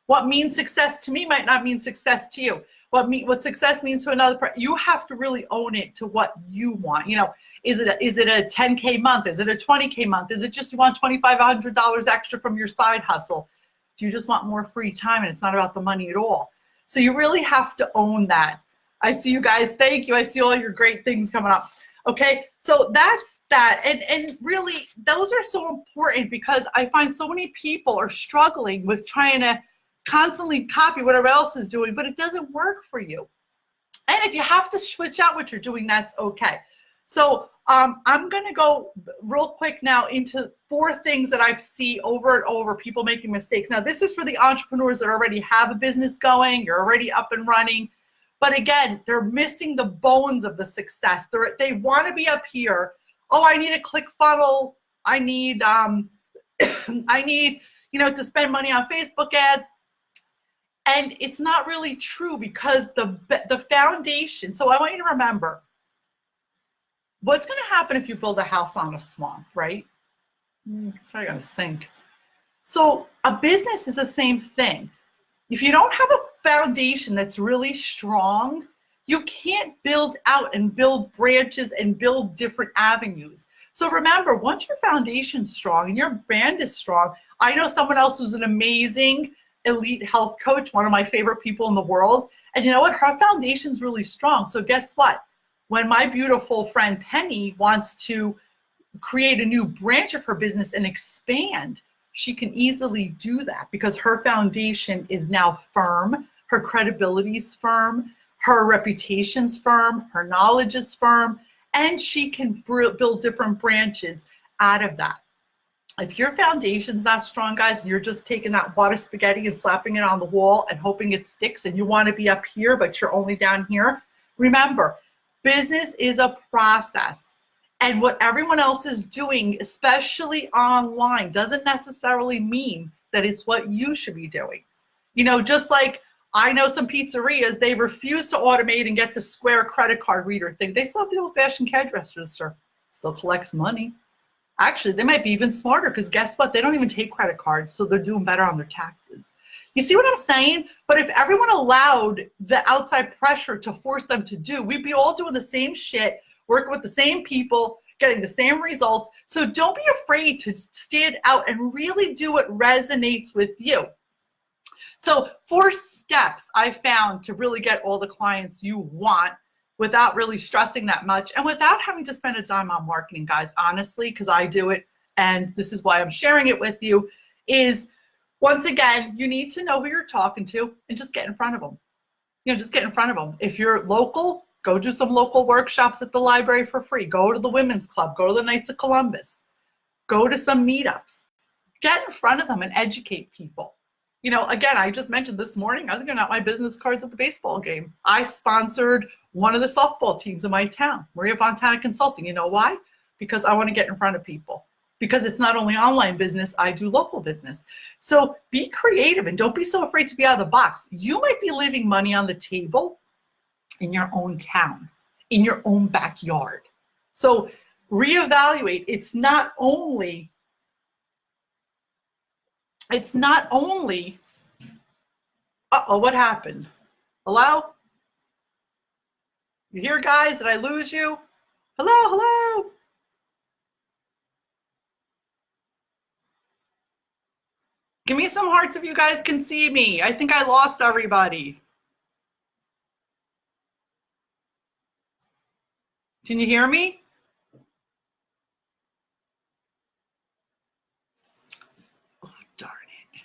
What means success to me might not mean success to you. What success means to another person, you have to really own it to what you want. You know, is it a 10K month? Is it a 20K month? Is it just you want $2,500 extra from your side hustle? Do you just want more free time and it's not about the money at all? So you really have to own that. I see you guys. Thank you. I see all your great things coming up. Okay, so that's that. And really, those are so important because I find so many people are struggling with trying to constantly copy whatever else is doing, but it doesn't work for you. And if you have to switch out what you're doing, that's okay. So I'm going to go real quick now into 4 things that I see over and over people making mistakes. Now, this is for the entrepreneurs that already have a business going, you're already up and running. But again, they're missing the bones of the success. They want to be up here. Oh, I need a ClickFunnels. I need, to spend money on Facebook ads. And it's not really true because the foundation. So I want you to remember, what's going to happen if you build a house on a swamp, right? It's probably going to sink. So a business is the same thing. If you don't have a foundation that's really strong, you can't build out and build branches and build different avenues. So remember, once your foundation's strong and your brand is strong, I know someone else who's an amazing elite health coach, one of my favorite people in the world. And you know what? Her foundation's really strong. So guess what? When my beautiful friend Penny wants to create a new branch of her business and expand, she can easily do that because her foundation is now firm, her credibility is firm, her reputation's firm, her knowledge is firm, and she can build different branches out of that. If your foundation's not strong, guys, and you're just taking that water spaghetti and slapping it on the wall and hoping it sticks and you want to be up here, but you're only down here, remember, business is a process. And what everyone else is doing, especially online, doesn't necessarily mean that it's what you should be doing. You know, just like I know some pizzerias, they refuse to automate and get the Square credit card reader thing. They still have the old-fashioned cash register. Still collects money. Actually, they might be even smarter because guess what? They don't even take credit cards, so they're doing better on their taxes. You see what I'm saying? But if everyone allowed the outside pressure to force them to do, we'd be all doing the same shit, working with the same people, getting the same results. So don't be afraid to stand out and really do what resonates with you. So 4 steps I found to really get all the clients you want without really stressing that much and without having to spend a dime on marketing, guys, honestly, because I do it. And this is why I'm sharing it with you is, once again, you need to know who you're talking to and just get in front of them. You know, just get in front of them. If you're local, go do some local workshops at the library for free. Go to the Women's Club. Go to the Knights of Columbus. Go to some meetups. Get in front of them and educate people. You know, again, I just mentioned this morning, I was giving out my business cards at the baseball game. I sponsored one of the softball teams in my town, Maria Fontana Consulting. You know why? Because I want to get in front of people. Because it's not only online business, I do local business. So be creative and don't be so afraid to be out of the box. You might be leaving money on the table in your own town, in your own backyard. So reevaluate. It's not only, uh-oh, what happened? Hello? You here, guys? Did I lose you? Hello? Give me some hearts if you guys can see me. I think I lost everybody. Can you hear me? Oh, darn it.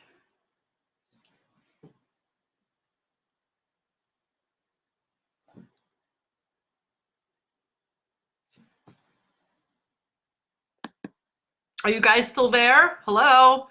Are you guys still there? Hello?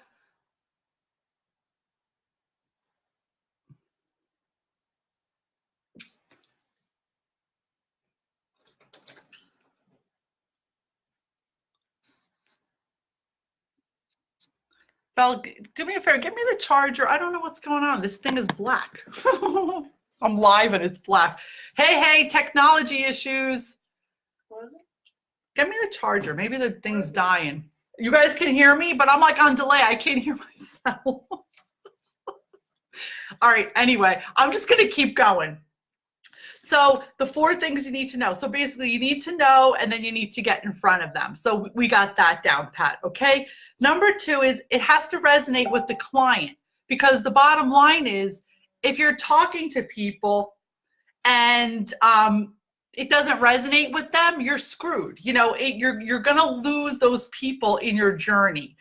Belle, do me a favor, give me the charger. I don't know what's going on. This thing is black. I'm live and it's black. Hey, technology issues. Get me the charger. Maybe the thing's dying. You guys can hear me, but I'm like on delay. I can't hear myself. All right, anyway, I'm just going to keep going. So the 4 things you need to know. So basically you need to know, and then you need to get in front of them. So we got that down pat, okay? Number 2 is it has to resonate with the client, because the bottom line is if you're talking to people and it doesn't resonate with them, you're screwed. You know, you're going to lose those people in your journey.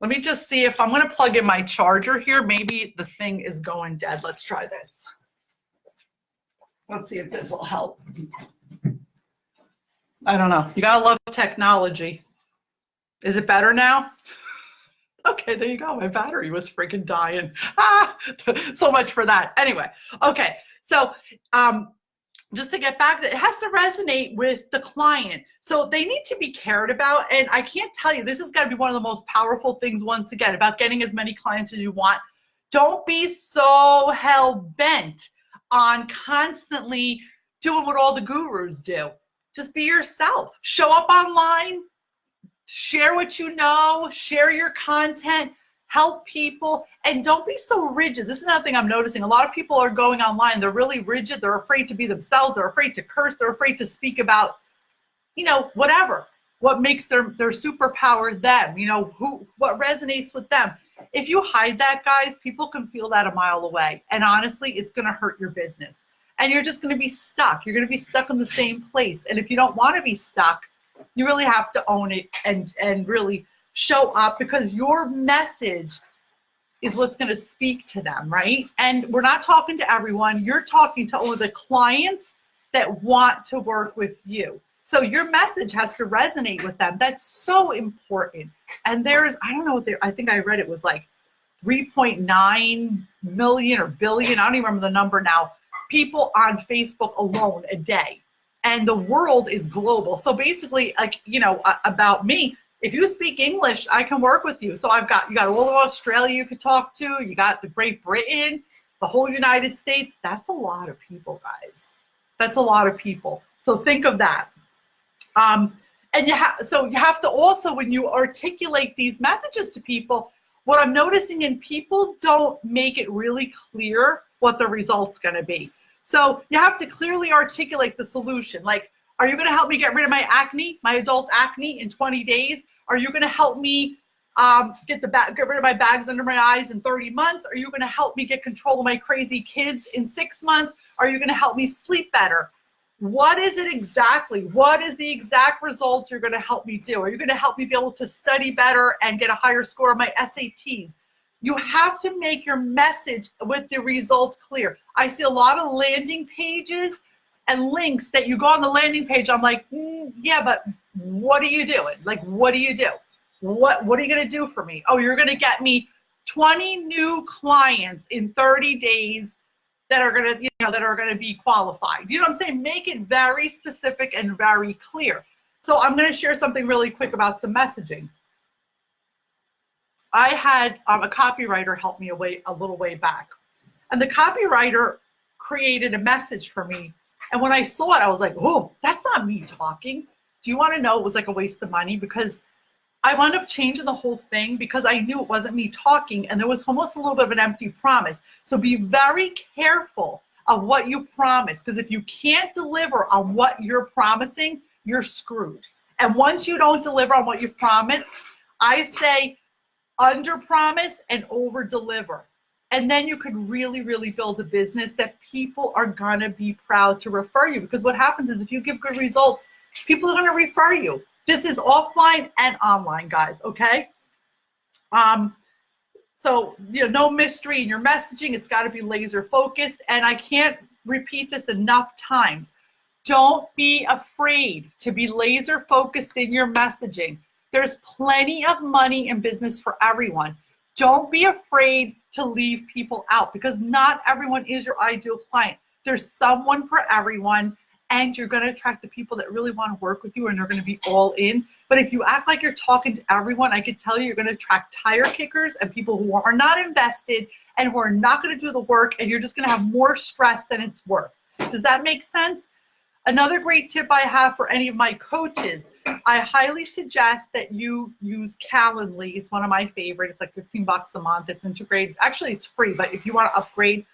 Let me just see if I'm going to plug in my charger here. Maybe the thing is going dead. Let's try this. Let's see if this will help. I don't know. You got to love technology. Is it better now? Okay, there you go. My battery was freaking dying. So much for that. Anyway, okay. So just to get back, it has to resonate with the client. So they need to be cared about. And I can't tell you, this has got to be one of the most powerful things, once again, about getting as many clients as you want. Don't be so hell-bent on constantly doing what all the gurus do. Just be yourself. Show up online, share what you know, share your content, help people, and don't be so rigid. This is another thing I'm noticing. A lot of people are going online, they're really rigid, they're afraid to be themselves, they're afraid to curse, they're afraid to speak about, you know, whatever, what makes their superpower them, you know, what resonates with them. If you hide that, guys, people can feel that a mile away. And honestly, it's going to hurt your business. And you're just going to be stuck. You're going to be stuck in the same place. And if you don't want to be stuck, you really have to own it and really show up, because your message is what's going to speak to them, right? And we're not talking to everyone. You're talking to only the clients that want to work with you. So your message has to resonate with them. That's so important. And there's, I don't know, I think I read it was like 3.9 million or billion, I don't even remember the number now, people on Facebook alone a day. And the world is global. So basically, like, you know, about me, if you speak English, I can work with you. So you got all of Australia you could talk to. You got the Great Britain, the whole United States. That's a lot of people, guys. That's a lot of people. So think of that. And you have to also, when you articulate these messages to people, what I'm noticing in people don't make it really clear what the result's going to be. So you have to clearly articulate the solution. Like, are you going to help me get rid of my acne, my adult acne, in 20 days? Are you going to help me get rid of my bags under my eyes in 30 months? Are you going to help me get control of my crazy kids in 6 months? Are you going to help me sleep better? What is it exactly? What is the exact result you're going to help me do? Are you going to help me be able to study better and get a higher score on my SATs? You have to make your message with the result clear. I see a lot of landing pages and links that you go on the landing page. I'm like, yeah, but what are you doing? Like, what do you do? What are you going to do for me? Oh, you're going to get me 20 new clients in 30 days that are going to be qualified. You know what I'm saying? Make it very specific and very clear. So I'm going to share something really quick about some messaging. I had a copywriter help me a little way back. And the copywriter created a message for me. And when I saw it, I was like, oh, that's not me talking. Do you want to know? It was like a waste of money, because I wound up changing the whole thing because I knew it wasn't me talking, and there was almost a little bit of an empty promise. So be very careful of what you promise, because if you can't deliver on what you're promising, you're screwed. And once you don't deliver on what you promise, I say under promise and over deliver. And then you could really, really build a business that people are going to be proud to refer you. Because what happens is if you give good results, people are going to refer you. This is offline and online, guys, okay? So, no mystery in your messaging. It's got to be laser focused. And I can't repeat this enough times. Don't be afraid to be laser focused in your messaging. There's plenty of money in business for everyone. Don't be afraid to leave people out, because not everyone is your ideal client. There's someone for everyone, and you're going to attract the people that really want to work with you, and they're going to be all in. But if you act like you're talking to everyone, I could tell you're going to attract tire kickers and people who are not invested and who are not going to do the work, and you're just going to have more stress than it's worth. Does that make sense? Another great tip I have for any of my coaches, I highly suggest that you use Calendly. It's one of my favorite. It's like $15 a month. It's integrated. Actually, it's free, but if you want to upgrade,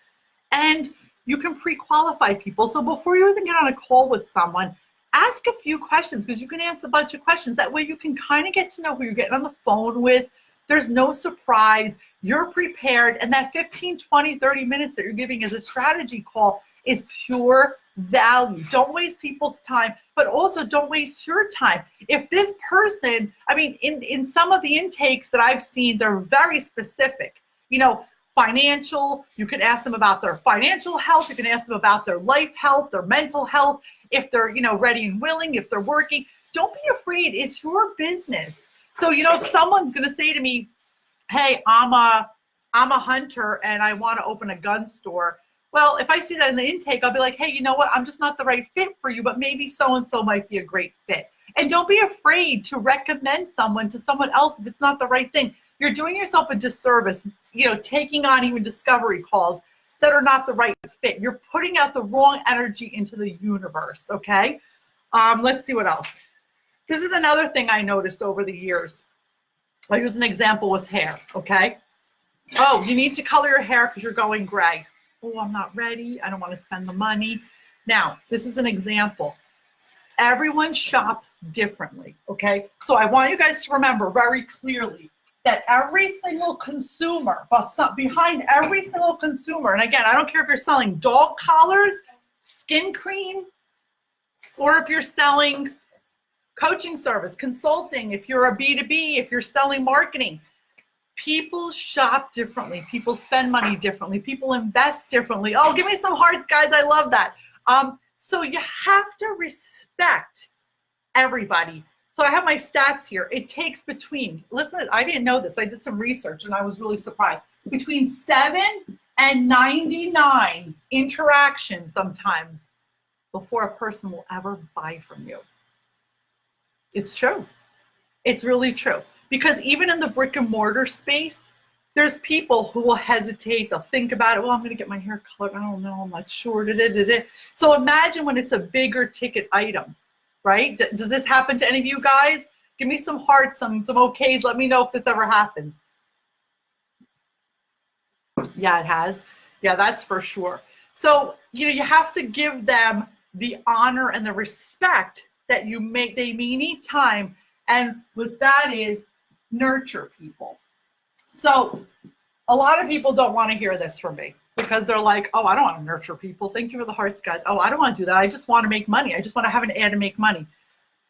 and you can pre-qualify people. So before you even get on a call with someone, ask a few questions, because you can answer a bunch of questions. That way you can kind of get to know who you're getting on the phone with. There's no surprise. You're prepared. And that 15, 20, 30 minutes that you're giving as a strategy call is pure value. Don't waste people's time, but also don't waste your time. If this person, I mean, in some of the intakes that I've seen, they're very specific. You know, financial, you can ask them about their financial health. You can ask them about their life health, their mental health, if they're, you know, ready and willing, if they're working. Don't be afraid. It's your business. So, you know, if someone's going to say to me, hey, I'm a hunter and I want to open a gun store. Well, if I see that in the intake, I'll be like, hey, you know what? I'm just not the right fit for you, but maybe so-and-so might be a great fit. And don't be afraid to recommend someone to someone else if it's not the right thing. You're doing yourself a disservice, you know, taking on even discovery calls that are not the right fit. You're putting out the wrong energy into the universe, okay? Let's see what else. This is another thing I noticed over the years. I'll use an example with hair, okay? Oh, you need to color your hair because you're going gray. Oh, I'm not ready. I don't want to spend the money. Now, this is an example. Everyone shops differently, okay? So I want you guys to remember very clearly that every single consumer, but behind every single consumer, and again, I don't care if you're selling dog collars, skin cream, or if you're selling coaching service, consulting, if you're a B2B, if you're selling marketing, people shop differently. People spend money differently. People invest differently. Oh, give me some hearts, guys. I love that. So you have to respect everybody. So I have my stats here. It takes between, listen, I didn't know this. I did some research and I was really surprised. Between 7 and 99 interactions sometimes before a person will ever buy from you. It's true. It's really true. Because even in the brick and mortar space, there's people who will hesitate. They'll think about it. Well, I'm going to get my hair colored. I don't know. I'm not sure. So imagine when it's a bigger ticket item, right? Does this happen to any of you guys? Give me some hearts, some okays. Let me know if this ever happened. Yeah, it has. Yeah, that's for sure. So, you know, you have to give them the honor and the respect that they may need time. And with that is nurture people. So a lot of people don't want to hear this from me because they're like, oh, I don't want to nurture people. Thank you for the hearts, guys. Oh, I don't want to do that. I just want to make money. I just want to have an ad to make money.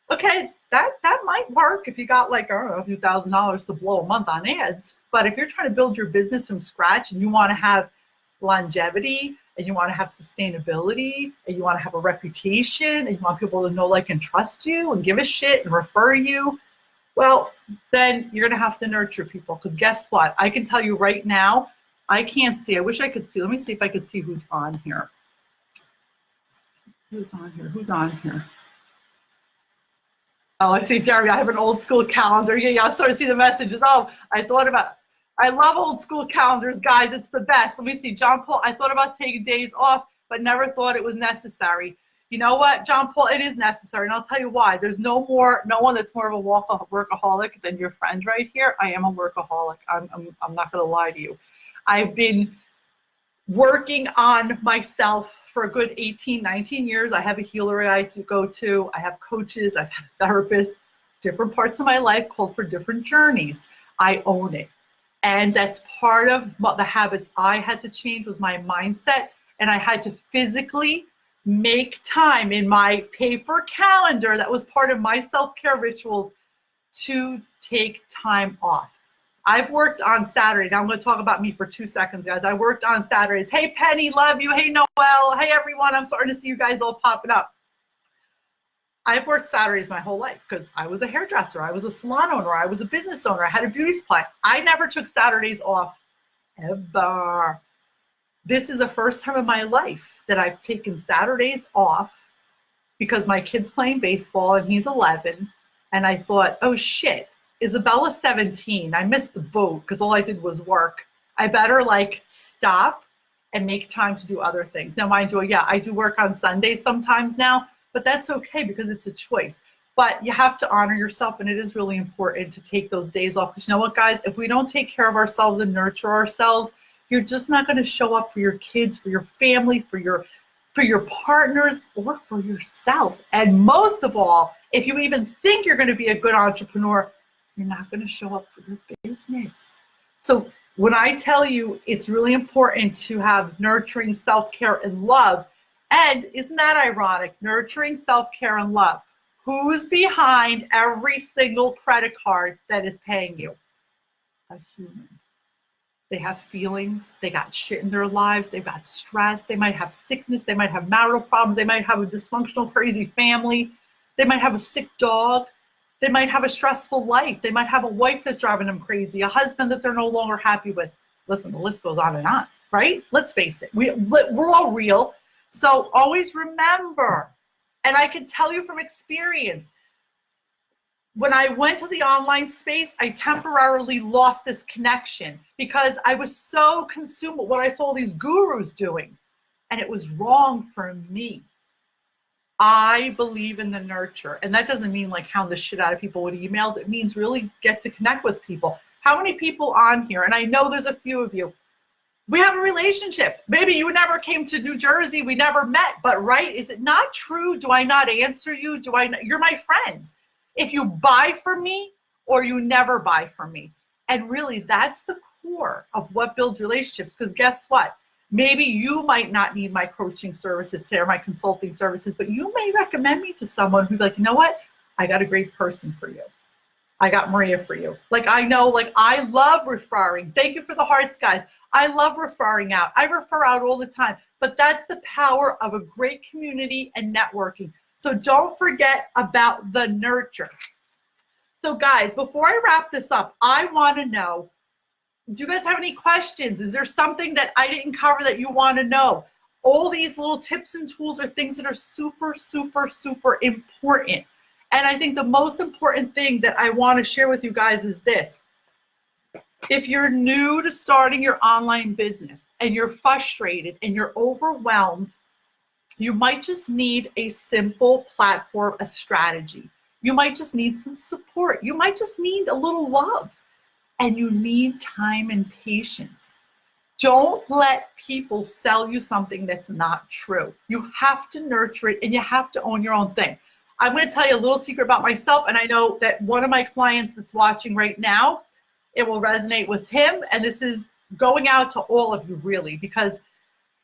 Okay, that might work if you got like, I don't know, a few $1,000s to blow a month on ads. But if you're trying to build your business from scratch and you want to have longevity and you want to have sustainability and you want to have a reputation and you want people to know, like, and trust you and give a shit and refer you, well, then you're going to have to nurture people. Because guess what? I can tell you right now, I can't see. I wish I could see. Let me see if I could see who's on here. Who's on here? Who's on here? Oh, I see, Jerry. I have an old school calendar. Yeah, I'm starting to see the messages. Oh, I love old school calendars, guys. It's the best. Let me see. John Paul, I thought about taking days off, but never thought it was necessary. You know what, John Paul, it is necessary, and I'll tell you why. There's no one that's more of a workaholic than your friend right here. I am a workaholic. I'm not going to lie to you. I've been working on myself for a good 18, 19 years. I have a healer I go to. I have coaches. I've had therapists, different parts of my life called for different journeys. I own it. And that's part of the habits I had to change was my mindset, and I had to physically make time in my paper calendar that was part of my self-care rituals to take time off. I've worked on Saturday. Now I'm going to talk about me for 2 seconds, guys. I worked on Saturdays. Hey, Penny, love you. Hey, Noelle. Hey, everyone. I'm starting to see you guys all popping up. I've worked Saturdays my whole life because I was a hairdresser. I was a salon owner. I was a business owner. I had a beauty supply. I never took Saturdays off, ever. This is the first time in my life that I've taken Saturdays off because my kid's playing baseball and he's 11. And I thought, oh shit, Isabella's 17. I missed the boat because all I did was work. I better like stop and make time to do other things. Now, mind you, yeah, I do work on Sundays sometimes now, but that's okay because it's a choice. But you have to honor yourself, and it is really important to take those days off. Because you know what, guys? If we don't take care of ourselves and nurture ourselves, you're just not going to show up for your kids, for your family, for your partners, or for yourself. And most of all, if you even think you're going to be a good entrepreneur, you're not going to show up for your business. So when I tell you it's really important to have nurturing self-care and love, and isn't that ironic? Nurturing self-care and love. Who's behind every single credit card that is paying you? A human. They have feelings. They got shit in their lives. They've got stress. They might have sickness. They might have marital problems. They might have a dysfunctional, crazy family. They might have a sick dog. They might have a stressful life. They might have a wife that's driving them crazy, a husband that they're no longer happy with. Listen, the list goes on and on, right? Let's face it. We're all real. So always remember, and I can tell you from experience, when I went to the online space, I temporarily lost this connection because I was so consumed with what I saw these gurus doing, and it was wrong for me. I believe in the nurture, and that doesn't mean like hound the shit out of people with emails. It means really get to connect with people. How many people on here, and I know there's a few of you, we have a relationship. Maybe you never came to New Jersey, we never met, but right, is it not true? Do I not answer you? You're my friends. If you buy from me or you never buy from me. And really, that's the core of what builds relationships, because guess what? Maybe you might not need my coaching services or my consulting services, but you may recommend me to someone who's like, you know what? I got a great person for you. I got Maria for you. Like, I know, like, I love referring. Thank you for the hearts, guys. I love referring out. I refer out all the time, but that's the power of a great community and networking. So don't forget about the nurture. So guys, before I wrap this up, I want to know, do you guys have any questions? Is there something that I didn't cover that you want to know? All these little tips and tools are things that are super, super, super important. And I think the most important thing that I want to share with you guys is this. If you're new to starting your online business and you're frustrated and you're overwhelmed, you might just need a simple platform, a strategy. You might just need some support. You might just need a little love. And you need time and patience. Don't let people sell you something that's not true. You have to nurture it and you have to own your own thing. I'm going to tell you a little secret about myself, and I know that one of my clients that's watching right now, it will resonate with him, and this is going out to all of you really, because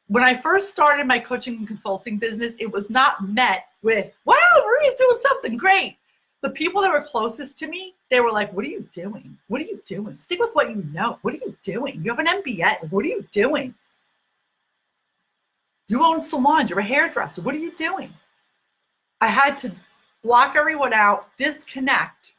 when I first started my coaching and consulting business, it was not met with, wow, Maria's doing something great. The people that were closest to me, they were like, what are you doing? What are you doing? Stick with what you know. What are you doing? You have an MBA. What are you doing? You own salons. You're a hairdresser. What are you doing? I had to block everyone out, disconnect.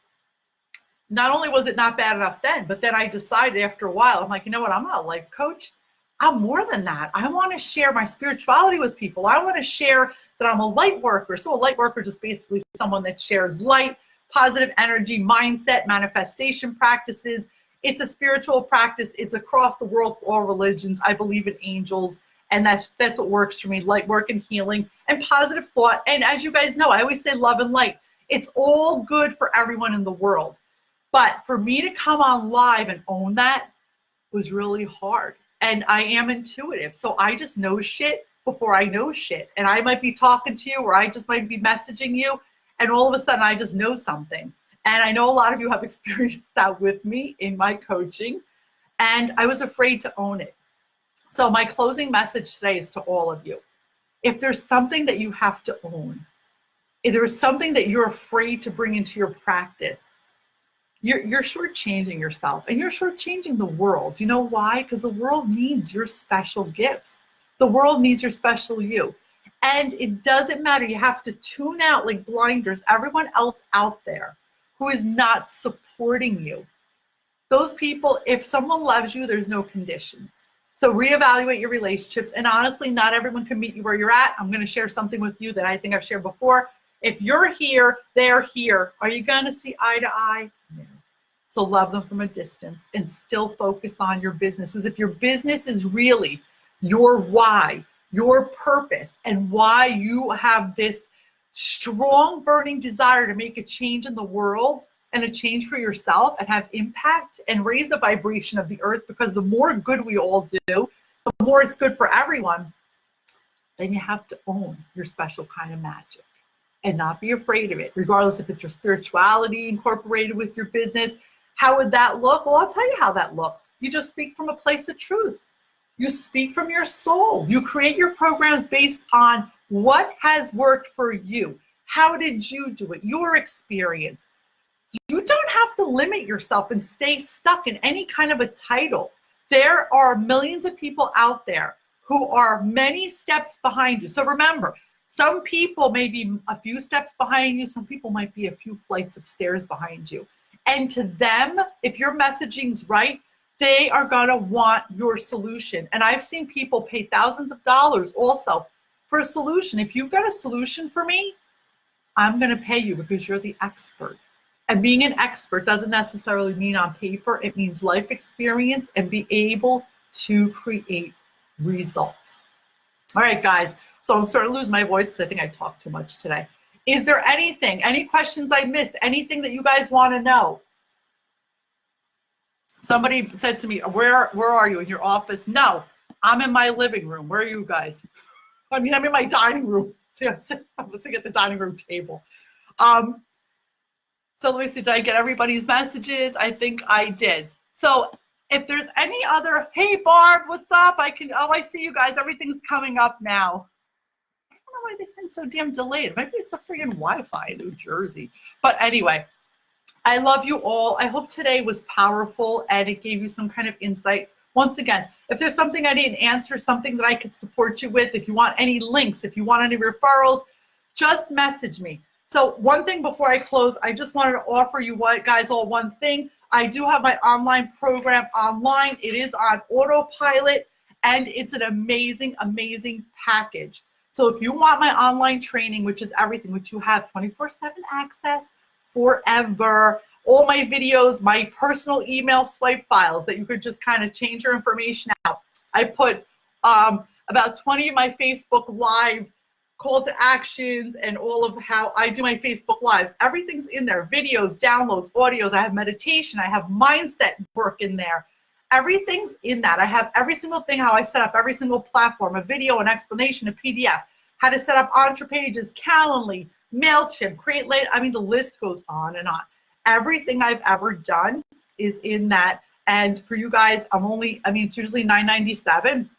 Not only was it not bad enough then, but then I decided after a while, I'm like, you know what? I'm not a life coach. I'm more than that. I want to share my spirituality with people. I want to share that I'm a light worker. So a light worker is basically someone that shares light, positive energy, mindset, manifestation practices. It's a spiritual practice. It's across the world for all religions. I believe in angels, and that's what works for me. Light work and healing and positive thought. And as you guys know, I always say love and light. It's all good for everyone in the world. But for me to come on live and own that was really hard. And I am intuitive. So I just know shit before I know shit. And I might be talking to you, or I just might be messaging you, and all of a sudden I just know something. And I know a lot of you have experienced that with me in my coaching, and I was afraid to own it. So my closing message today is to all of you. If there's something that you have to own, if there is something that you're afraid to bring into your practice, you're shortchanging yourself, and you're shortchanging the world. You know why? Because the world needs your special gifts. The world needs your special you. And it doesn't matter. You have to tune out like blinders everyone else out there who is not supporting you. Those people, if someone loves you, there's no conditions. So reevaluate your relationships. And honestly, not everyone can meet you where you're at. I'm going to share something with you that I think I've shared before. If you're here, they're here. Are you going to see eye to eye? No. So love them from a distance and still focus on your business. Because if your business is really your why, your purpose, and why you have this strong burning desire to make a change in the world and a change for yourself and have impact and raise the vibration of the earth, because the more good we all do, the more it's good for everyone, then you have to own your special kind of magic and not be afraid of it, regardless if it's your spirituality incorporated with your business. How would that look? Well, I'll tell you how that looks. You just speak from a place of truth. You speak from your soul. You create your programs based on what has worked for you. How did you do it? Your experience. You don't have to limit yourself and stay stuck in any kind of a title. There are millions of people out there who are many steps behind you. So remember, some people may be a few steps behind you. Some people might be a few flights of stairs behind you. And to them, if your messaging's right, they are going to want your solution. And I've seen people pay thousands of dollars also for a solution. If you've got a solution for me, I'm going to pay you because you're the expert. And being an expert doesn't necessarily mean on paper. It means life experience and be able to create results. All right, guys. So I'm starting to lose my voice because I think I talked too much today. Is there anything, any questions I missed, anything that you guys want to know? Somebody said to me, where are you, in your office? No, I'm in my living room. Where are you guys? I mean, I'm in my dining room. See, I'm sitting at the dining room table. So let me see, did I get everybody's messages? I think I did. So if there's any other, hey Barb, what's up? I see you guys. Everything's coming up now. I don't know why this thing's so damn delayed. Maybe it's the freaking Wi-Fi in New Jersey. But anyway, I love you all. I hope today was powerful and it gave you some kind of insight. Once again, if there's something I didn't answer, something that I could support you with, if you want any links, if you want any referrals, just message me. So one thing before I close, I just wanted to offer you guys all one thing. I do have my online program online. It is on autopilot and it's an amazing, amazing package. So if you want my online training, which is everything, which you have 24/7 access forever, all my videos, my personal email swipe files that you could just kind of change your information out. I put about 20 of my Facebook Live call to actions and all of how I do my Facebook Lives. Everything's in there, videos, downloads, audios. I have meditation. I have mindset work in there. Everything's in that. I have every single thing, how I set up every single platform, a video, an explanation, a PDF, how to set up Entrepages, Calendly, MailChimp, Create Later. I mean, the list goes on and on. Everything I've ever done is in that. And for you guys, it's usually $9.97.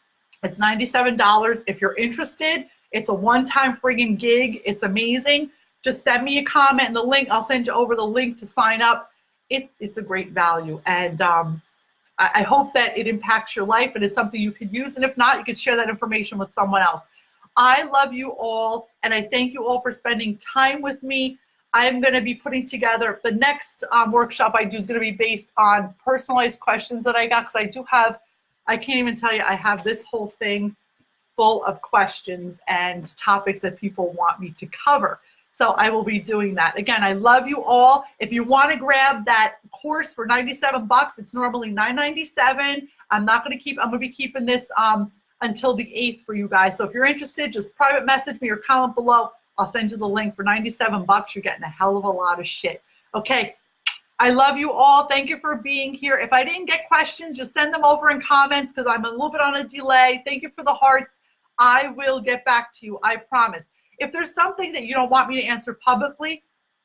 It's $97. If you're interested, it's a one-time friggin' gig. It's amazing. Just send me a comment and the link. I'll send you over the link to sign up. It's a great value. And I hope that it impacts your life and it's something you could use. And if not, you could share that information with someone else. I love you all. And I thank you all for spending time with me. I'm going to be putting together the next workshop I do is going to be based on personalized questions that I got. Because I can't even tell you, I have this whole thing full of questions and topics that people want me to cover. So I will be doing that. Again, I love you all. If you want to grab that course for $97, it's normally $9.97. I'm going to be keeping this until the 8th for you guys. So if you're interested, just private message me or comment below. I'll send you the link for $97. You're getting a hell of a lot of shit. Okay. I love you all. Thank you for being here. If I didn't get questions, just send them over in comments because I'm a little bit on a delay. Thank you for the hearts. I will get back to you. I promise. If there's something that you don't want me to answer publicly,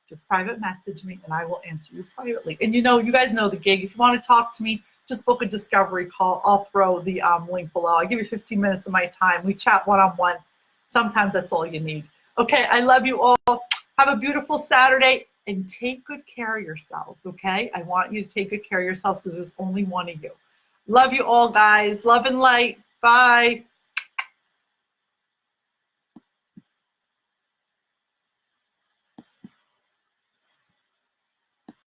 just private message me and I will answer you privately. And you guys know the gig. If you want to talk to me, just book a discovery call. I'll throw the link below. I give you 15 minutes of my time. We chat one-on-one. Sometimes that's all you need. Okay, I love you all. Have a beautiful Saturday and take good care of yourselves, okay? I want you to take good care of yourselves because there's only one of you. Love you all, guys. Love and light. Bye.